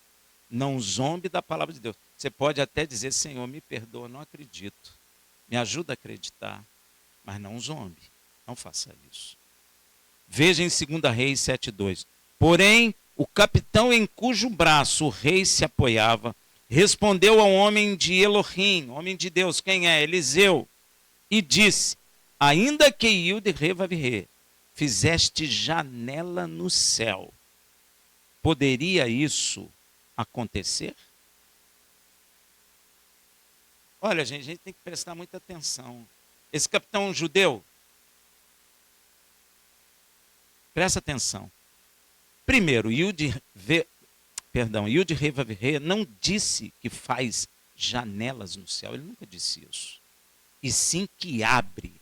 [SPEAKER 1] Não zombe da palavra de Deus. Você pode até dizer, Senhor, me perdoa, não acredito. Me ajuda a acreditar. Mas não zombe. Não faça isso. Veja em 2 Reis 7,2. Porém, o capitão em cujo braço o rei se apoiava, respondeu ao homem de Elohim, homem de Deus, quem é? Eliseu, e disse, ainda que Yud-Heh-Vav-Heh fizeste janela no céu, poderia isso acontecer? Olha, gente, a gente tem que prestar muita atenção. Esse capitão judeu, presta atenção. Primeiro, Yud-Heh-Vav-Heh não disse que faz janelas no céu, ele nunca disse isso. E sim que abre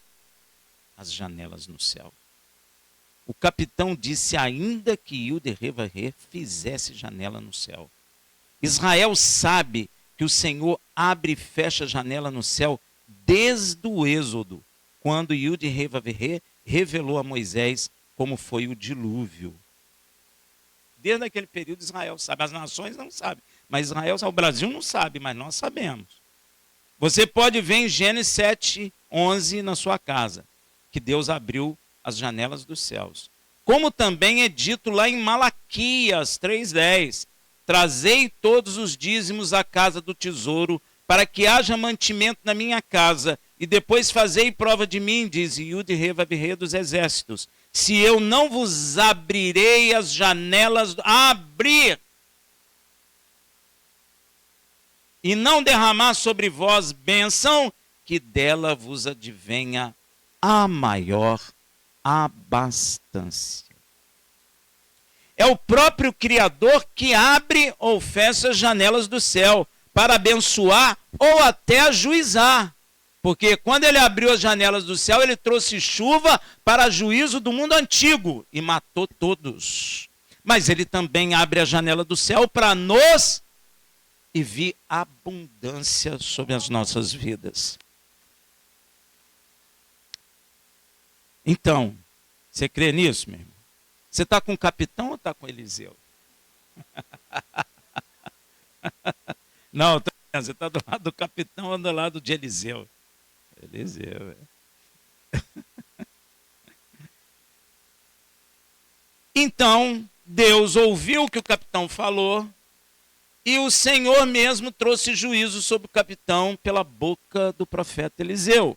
[SPEAKER 1] as janelas no céu. O capitão disse ainda que Yud-Heh-Vav-Heh fizesse janela no céu. Israel sabe que o Senhor abre e fecha a janela no céu desde o Êxodo, quando Yud-Heh-Vav-Heh revelou a Moisés como foi o dilúvio. Desde aquele período Israel sabe, as nações não sabem, mas Israel sabe, o Brasil não sabe, mas nós sabemos. Você pode ver em Gênesis 7:11 na sua casa, que Deus abriu as janelas dos céus. Como também é dito lá em Malaquias 3:10, trazei todos os dízimos à casa do tesouro, para que haja mantimento na minha casa, e depois fazei prova de mim, diz Yud-Heh-Vav-Heh dos exércitos, se eu não vos abrirei as janelas, abrir, e não derramar sobre vós bênção, que dela vos advenha a maior abastança. É o próprio Criador que abre ou fecha as janelas do céu para abençoar ou até ajuizar. Porque quando ele abriu as janelas do céu, ele trouxe chuva para juízo do mundo antigo e matou todos. Mas ele também abre a janela do céu para nos e vir abundância sobre as nossas vidas. Então, você crê nisso, meu irmão? Você está com o capitão ou está com Eliseu? Não, você está do lado do capitão ou do lado de Eliseu? Eliseu, é. Então, Deus ouviu o que o capitão falou e o Senhor mesmo trouxe juízo sobre o capitão pela boca do profeta Eliseu.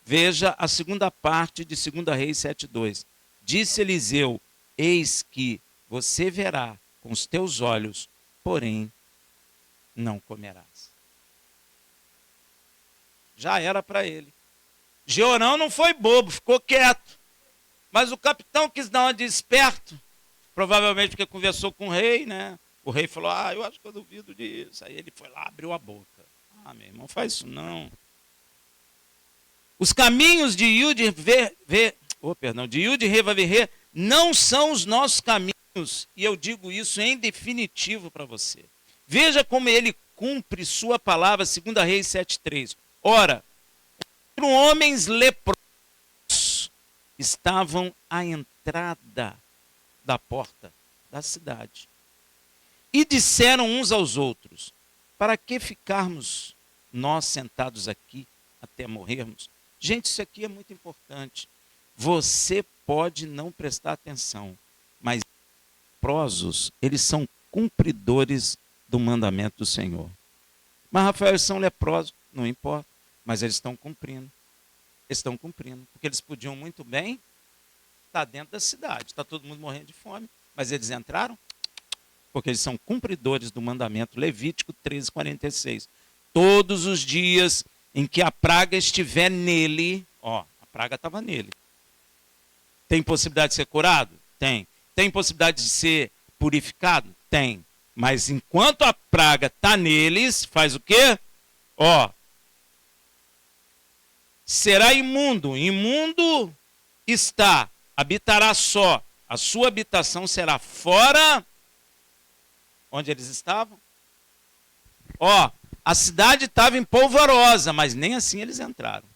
[SPEAKER 1] Veja a segunda parte de 2 Reis 7:2. Disse Eliseu: eis que você verá com os teus olhos, porém não comerás. Já era para ele. Jeorão não foi bobo, ficou quieto. Mas o capitão quis dar uma de esperto, provavelmente porque conversou com o rei, né? O rei falou: eu acho que eu duvido disso. Aí ele foi lá, abriu a boca. Meu irmão, faz isso não. Os caminhos de Yud Revavirê não são os nossos caminhos, e eu digo isso em definitivo para você. Veja como ele cumpre sua palavra, 2 Reis 7:3. Ora, 4 homens leprosos estavam à entrada da porta da cidade. E disseram uns aos outros: para que ficarmos nós sentados aqui até morrermos? Gente, isso aqui é muito importante. Você pode não prestar atenção, mas leprosos, eles são cumpridores do mandamento do Senhor. Mas, Rafael, eles são leprosos, não importa, mas eles estão cumprindo. Eles estão cumprindo, porque eles podiam muito bem estar dentro da cidade, está todo mundo morrendo de fome, mas eles entraram porque eles são cumpridores do mandamento Levítico 13:46. Todos os dias em que a praga estiver nele, a praga estava nele. Tem possibilidade de ser curado? Tem. Tem possibilidade de ser purificado? Tem. Mas enquanto a praga está neles, faz o quê? Será imundo. Imundo está, habitará só. A sua habitação será fora onde eles estavam. A cidade estava em polvorosa, mas nem assim eles entraram.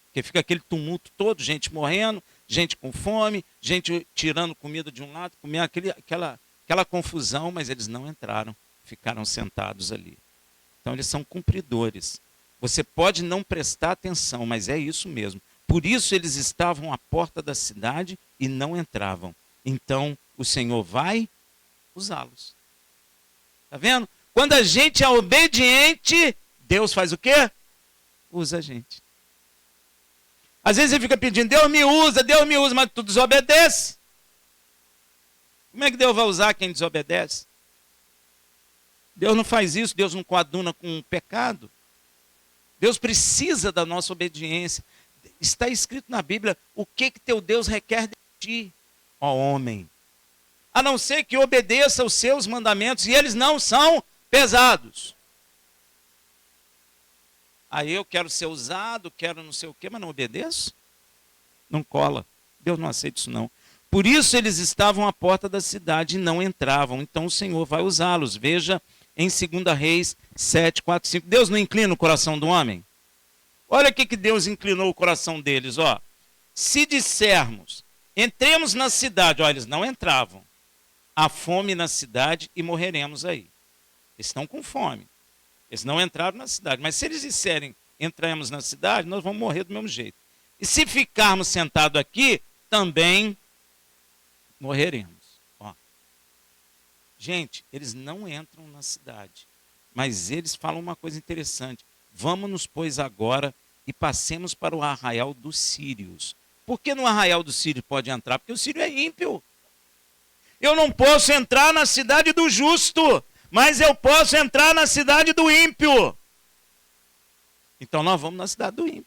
[SPEAKER 1] Porque fica aquele tumulto todo, gente morrendo, gente com fome, gente tirando comida de um lado, comendo aquela confusão, mas eles não entraram, ficaram sentados ali. Então eles são cumpridores. Você pode não prestar atenção, mas é isso mesmo. Por isso eles estavam à porta da cidade e não entravam. Então o Senhor vai usá-los. Está vendo? Quando a gente é obediente, Deus faz o quê? Usa a gente. Às vezes você fica pedindo: Deus me usa, mas tu desobedece. Como é que Deus vai usar quem desobedece? Deus não faz isso, Deus não coaduna com o pecado. Deus precisa da nossa obediência. Está escrito na Bíblia o que teu Deus requer de ti, ó homem. A não ser que obedeça os seus mandamentos, e eles não são pesados. Aí eu quero ser usado, quero não sei o quê, mas não obedeço? Não cola. Deus não aceita isso não. Por isso eles estavam à porta da cidade e não entravam. Então o Senhor vai usá-los. Veja em 2 Reis 7, 4, 5. Deus não inclina o coração do homem? Olha o que Deus inclinou o coração deles. Se dissermos, entremos na cidade, eles não entravam. Há fome na cidade e morreremos aí. Eles estão com fome. Eles não entraram na cidade. Mas se eles disserem, entramos na cidade, nós vamos morrer do mesmo jeito. E se ficarmos sentados aqui, também morreremos. Gente, eles não entram na cidade. Mas eles falam uma coisa interessante. Vamos-nos, pois, agora e passemos para o arraial dos sírios. Por que no arraial dos sírios pode entrar? Porque o sírio é ímpio. Eu não posso entrar na cidade do justo, mas eu posso entrar na cidade do ímpio. Então nós vamos na cidade do ímpio.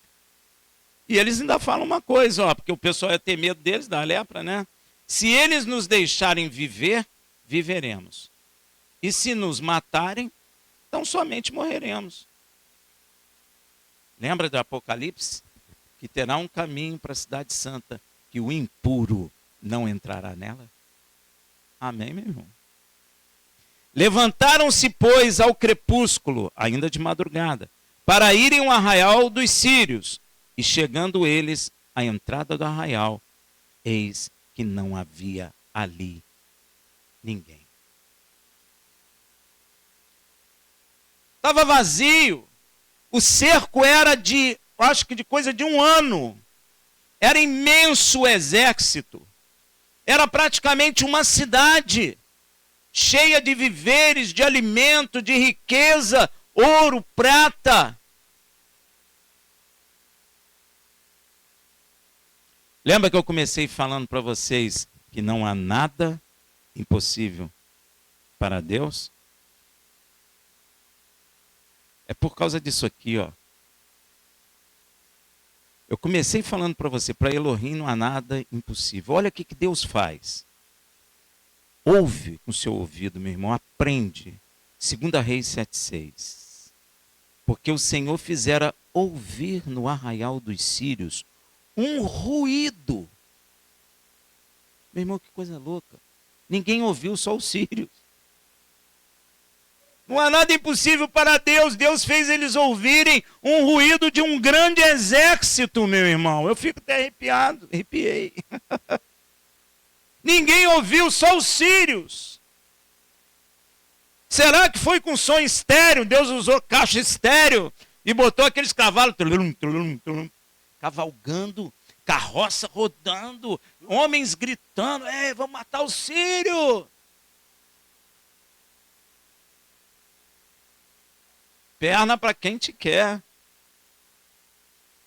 [SPEAKER 1] E eles ainda falam uma coisa, porque o pessoal ia ter medo deles, da lepra, né? Se eles nos deixarem viver, viveremos. E se nos matarem, então somente morreremos. Lembra do Apocalipse? Que terá um caminho para a cidade santa, que o impuro não entrará nela. Amém, meu irmão? Levantaram-se, pois, ao crepúsculo, ainda de madrugada, para irem ao arraial dos sírios. E chegando eles à entrada do arraial, eis que não havia ali ninguém. Estava vazio. O cerco era acho que de coisa de 1 ano. Era imenso o exército. Era praticamente uma cidade, cheia de víveres, de alimento, de riqueza, ouro, prata. Lembra que eu comecei falando para vocês que não há nada impossível para Deus? É por causa disso aqui, ó. Eu comecei falando para você, para Elohim não há nada impossível. Olha o que Deus faz. Ouve com o seu ouvido, meu irmão, aprende. 2 Reis 7,6. Porque o Senhor fizera ouvir no arraial dos sírios um ruído. Meu irmão, que coisa louca. Ninguém ouviu, só os sírios. Não há nada impossível para Deus. Deus fez eles ouvirem um ruído de um grande exército, meu irmão. Eu fico até arrepiado, arrepiei. Ninguém ouviu, só os sírios. Será que foi com som estéreo? Deus usou caixa estéreo e botou aqueles cavalos cavalgando, carroça rodando, homens gritando, vamos matar os sírios. Perna para quem te quer.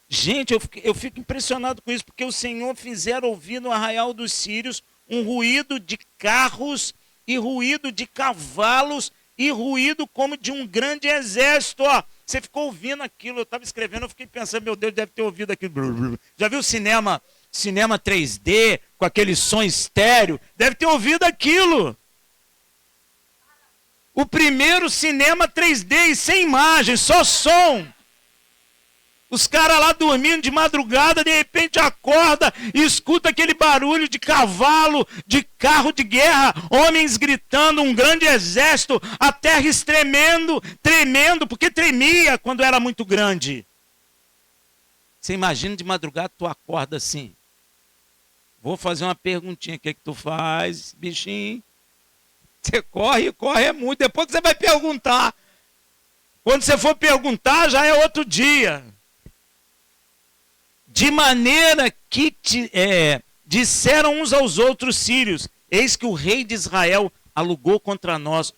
[SPEAKER 1] Gente, eu fico impressionado com isso, porque o Senhor fizera ouvir no arraial dos sírios um ruído de carros e ruído de cavalos e ruído como de um grande exército. Ó, você ficou ouvindo aquilo, eu estava escrevendo, eu fiquei pensando, meu Deus, deve ter ouvido aquilo. Já viu cinema 3D, com aquele som estéreo? Deve ter ouvido aquilo. O primeiro cinema 3D e sem imagem, só som. Os caras lá dormindo de madrugada, de repente acorda e escuta aquele barulho de cavalo, de carro de guerra, homens gritando, um grande exército, a terra tremendo, porque tremia quando era muito grande. Você imagina de madrugada, tu acorda assim. Vou fazer uma perguntinha, o que é que tu faz, bichinho? Você corre é muito, depois que você vai perguntar. Quando você for perguntar, já é outro dia. De maneira que disseram uns aos outros sírios, eis que o rei de Israel alugou contra nós,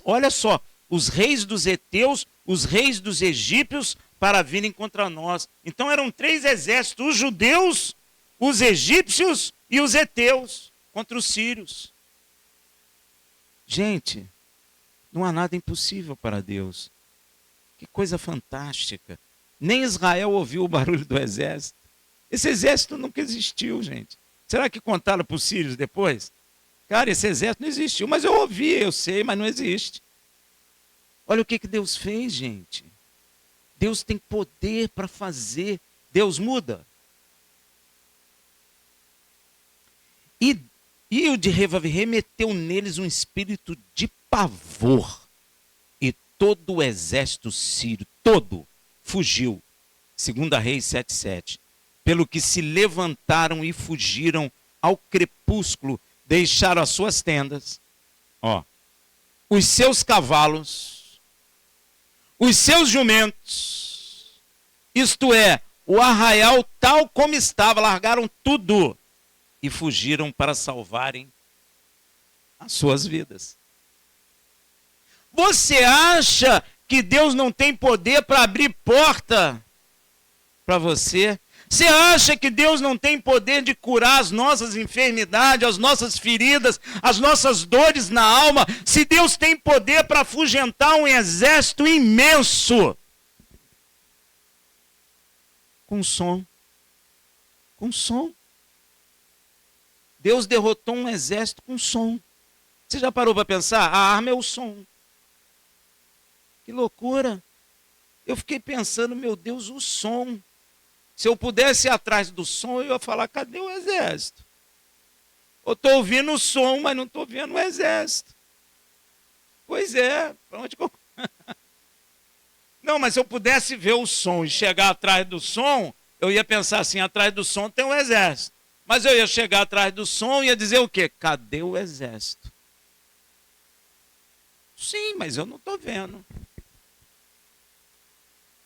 [SPEAKER 1] olha só, os reis dos heteus, os reis dos egípcios, para virem contra nós. Então eram 3 exércitos, os judeus, os egípcios e os heteus, contra os sírios. Gente, não há nada impossível para Deus. Que coisa fantástica. Nem Israel ouviu o barulho do exército. Esse exército nunca existiu, gente. Será que contaram para os sírios depois? Cara, esse exército não existiu. Mas eu ouvi, eu sei, mas não existe. Olha o que Deus fez, gente. Deus tem poder para fazer. Deus muda. E o de Revav remeteu neles um espírito de pavor. E todo o exército sírio, todo, fugiu. 2 Reis 7,7. Pelo que se levantaram e fugiram ao crepúsculo, deixaram as suas tendas, os seus cavalos, os seus jumentos, isto é, o arraial tal como estava, largaram tudo e fugiram para salvarem as suas vidas. Você acha que Deus não tem poder para abrir porta para você? Você acha que Deus não tem poder de curar as nossas enfermidades, as nossas feridas, as nossas dores na alma? Se Deus tem poder para afugentar um exército imenso. Com som. Com som. Deus derrotou um exército com som. Você já parou para pensar? A arma é o som. Que loucura. Eu fiquei pensando, meu Deus, o som. Se eu pudesse ir atrás do som, eu ia falar, cadê o exército? Eu estou ouvindo o som, mas não estou vendo o exército. Pois é, para onde que eu... Não, mas se eu pudesse ver o som e chegar atrás do som, eu ia pensar assim, atrás do som tem um exército. Mas eu ia chegar atrás do som e ia dizer o quê? Cadê o exército? Sim, mas eu não estou vendo.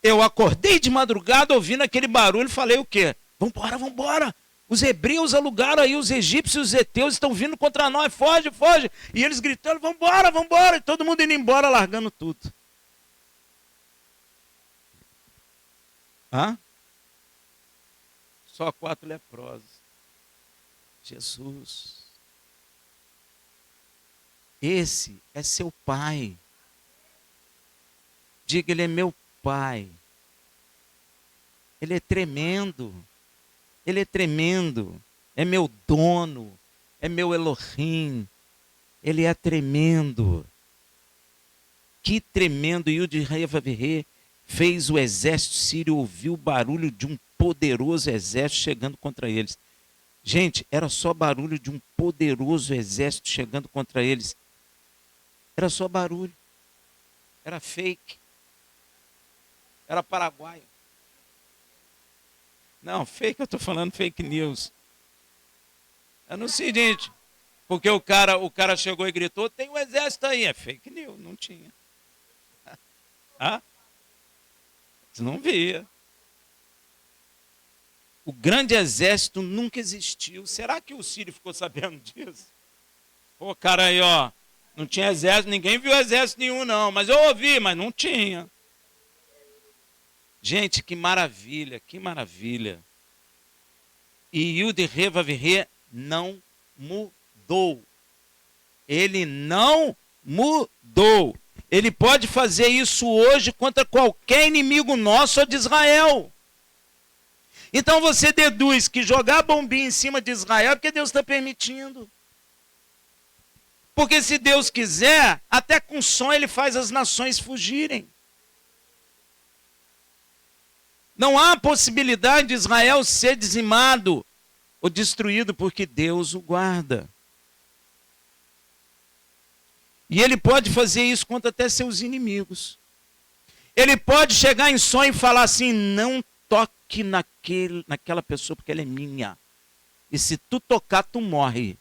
[SPEAKER 1] Eu acordei de madrugada ouvindo aquele barulho e falei o quê? Vambora, vambora. Os hebreus alugaram aí, os egípcios, os heteus estão vindo contra nós, foge, foge. E eles gritando, vambora, vambora. E todo mundo indo embora, largando tudo. Hã? Só 4 leprosos. Jesus. Esse é seu pai. Diga, ele é meu pai. Ele é tremendo. Ele é tremendo. É meu dono. É meu Elohim. Ele é tremendo. Que tremendo. E o de Revavirê fez o exército sírio ouvir o barulho de um poderoso exército chegando contra eles. Gente, era só barulho de um poderoso exército chegando contra eles. Era só barulho. Era fake. Era paraguaio. Não, fake, eu estou falando fake news. É no seguinte, porque o cara chegou e gritou, tem um exército aí. É fake news, não tinha. Ah? Você não via. O grande exército nunca existiu. Será que o sírio ficou sabendo disso? Pô, cara aí, ó, não tinha exército, ninguém viu exército nenhum não, mas eu ouvi, mas não tinha. Gente, que maravilha, que maravilha. E Yud Revavirê não mudou. Ele não mudou. Ele pode fazer isso hoje contra qualquer inimigo nosso ou de Israel. Então você deduz que jogar bombinha em cima de Israel é porque Deus está permitindo. Porque se Deus quiser, até com som ele faz as nações fugirem. Não há possibilidade de Israel ser dizimado ou destruído porque Deus o guarda. E ele pode fazer isso contra até seus inimigos. Ele pode chegar em sonho e falar assim, não toque naquela pessoa porque ela é minha. E se tu tocar, tu morre.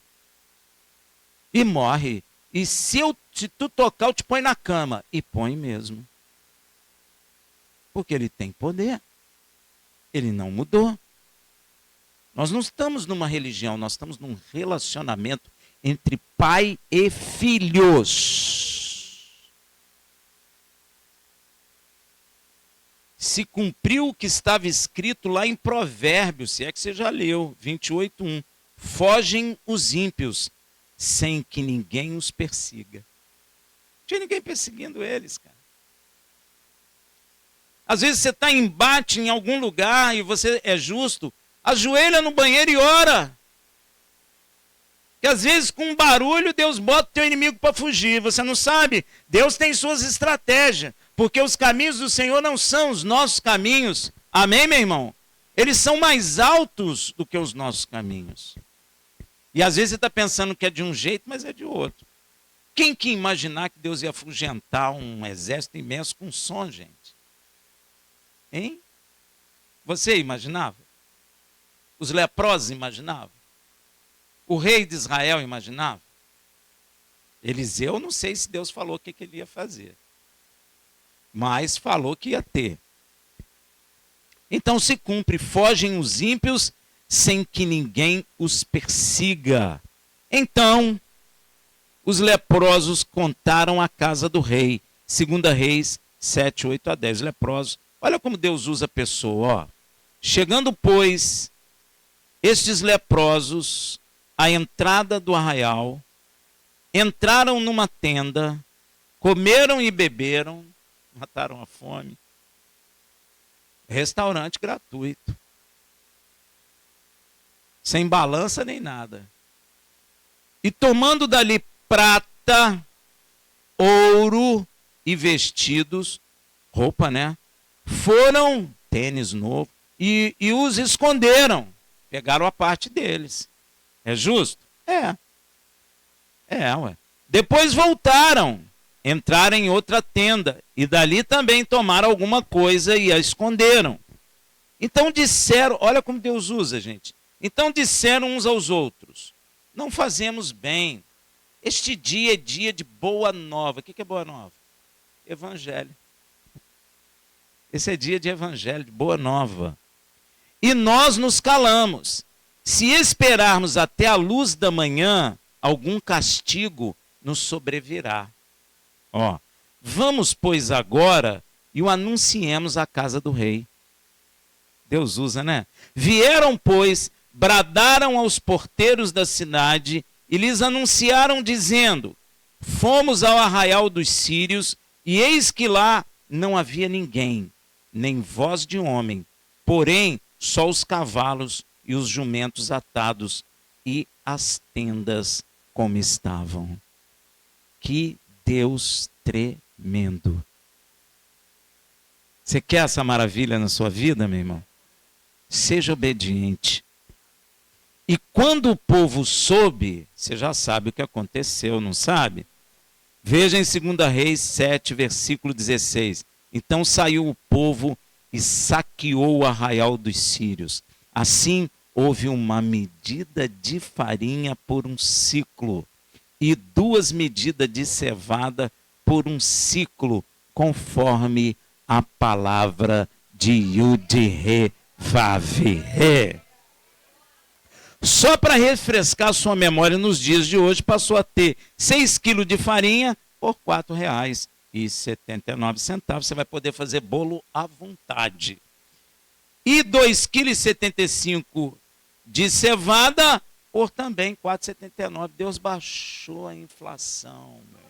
[SPEAKER 1] E morre. E se tu tocar, eu te põe na cama. E põe mesmo. Porque ele tem poder. Ele não mudou. Nós não estamos numa religião, nós estamos num relacionamento entre pai e filhos. Se cumpriu o que estava escrito lá em Provérbios, se é que você já leu, 28:1. Fogem os ímpios, sem que ninguém os persiga. Não tinha ninguém perseguindo eles, cara. Às vezes você está em embate em algum lugar e você é justo, ajoelha no banheiro e ora. Que às vezes com um barulho Deus bota o teu inimigo para fugir, você não sabe. Deus tem suas estratégias, porque os caminhos do Senhor não são os nossos caminhos. Amém, meu irmão? Eles são mais altos do que os nossos caminhos. E às vezes você está pensando que é de um jeito, mas é de outro. Quem que imaginar que Deus ia afugentar um exército imenso com som, gente? Hein? Você imaginava? Os leprosos imaginavam? O rei de Israel imaginava? Eliseu, não sei se Deus falou o que ele ia fazer. Mas falou que ia ter. Então se cumpre, fogem os ímpios sem que ninguém os persiga. Então, os leprosos contaram a casa do rei. 2 Reis 7, 8 a 10. Leprosos. Olha como Deus usa a pessoa, ó. Chegando, pois, estes leprosos à entrada do arraial, entraram numa tenda, comeram e beberam, mataram a fome. Restaurante gratuito. Sem balança nem nada. E tomando dali prata, ouro e vestidos, roupa, né? Foram, tênis novo, e os esconderam. Pegaram a parte deles. É justo? É. Ué. Depois voltaram, entraram em outra tenda, e dali também tomaram alguma coisa e a esconderam. Então disseram, olha como Deus usa, gente. Então disseram uns aos outros, não fazemos bem. Este dia é dia de boa nova. O que é boa nova? Evangelho. Esse é dia de evangelho, de boa nova. E nós nos calamos. Se esperarmos até a luz da manhã, algum castigo nos sobrevirá. Ó, vamos, pois, agora e o anunciemos à casa do rei. Deus usa, né? Vieram, pois, bradaram aos porteiros da cidade e lhes anunciaram, dizendo: fomos ao arraial dos sírios, e eis que lá não havia ninguém, nem voz de homem, porém só os cavalos e os jumentos atados e as tendas como estavam. Que Deus tremendo! Você quer essa maravilha na sua vida, meu irmão? Seja obediente. E quando o povo soube, você já sabe o que aconteceu, não sabe? Veja em 2 Reis 7, versículo 16. Então saiu o povo e saqueou o arraial dos sírios. Assim houve uma medida de farinha por um ciclo e 2 medidas de cevada por um ciclo, conforme a palavra de Yud-He-Vav-He. Só para refrescar sua memória, nos dias de hoje, passou a ter 6 quilos de farinha por R$ 4,79. Você vai poder fazer bolo à vontade. E 2,75 kg de cevada por também R$ 4,79. Deus baixou a inflação, meu irmão.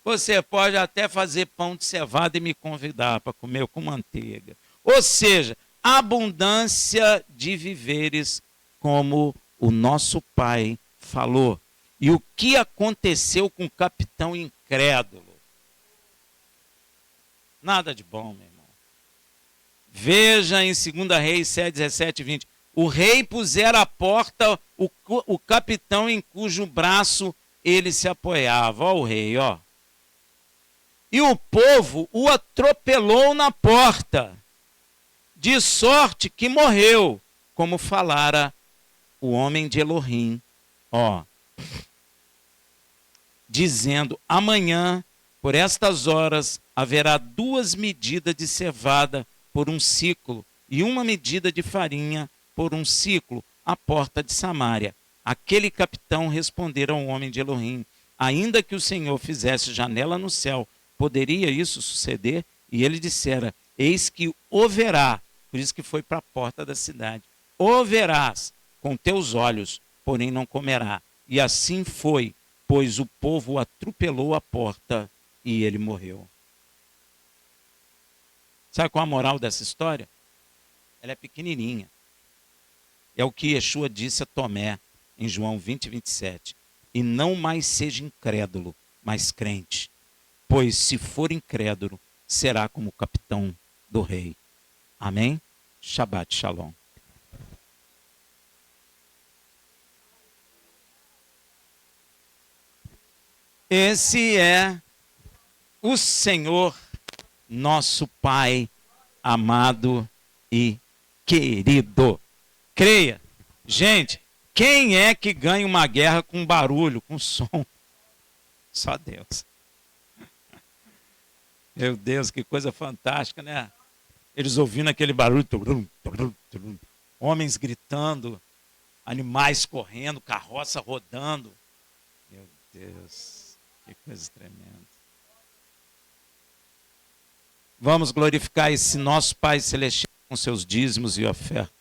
[SPEAKER 1] Você pode até fazer pão de cevada e me convidar para comer com manteiga. Ou seja, abundância de viveres, como o nosso pai falou. E o que aconteceu com o capitão incrédulo? Nada de bom, meu irmão. Veja em 2 Reis 7, 17 e 20. O rei pusera à porta o capitão em cujo braço ele se apoiava. Ó o rei, ó. E o povo o atropelou na porta, de sorte que morreu, como falara o homem de Elohim, ó, dizendo: amanhã, por estas horas, haverá 2 medidas de cevada por um ciclo, e 1 medida de farinha por um ciclo, à porta de Samaria. Aquele capitão respondera ao homem de Elohim: ainda que o Senhor fizesse janela no céu, poderia isso suceder? E ele dissera: eis que o verá. Por isso que foi para a porta da cidade. O verás com teus olhos, porém não comerá. E assim foi, pois o povo atropelou a porta e ele morreu. Sabe qual a moral dessa história? Ela é pequenininha. É o que Yeshua disse a Tomé em João 20, 27. E não mais seja incrédulo, mas crente. Pois se for incrédulo, será como o capitão do rei. Amém? Shabbat Shalom. Esse é o Senhor, nosso Pai amado e querido. Creia. Gente, quem é que ganha uma guerra com barulho, com som? Só Deus. Meu Deus, que coisa fantástica, né? Eles ouvindo aquele barulho, homens gritando, animais correndo, carroça rodando. Meu Deus, que coisa tremenda. Vamos glorificar esse nosso Pai Celestial com seus dízimos e ofertas.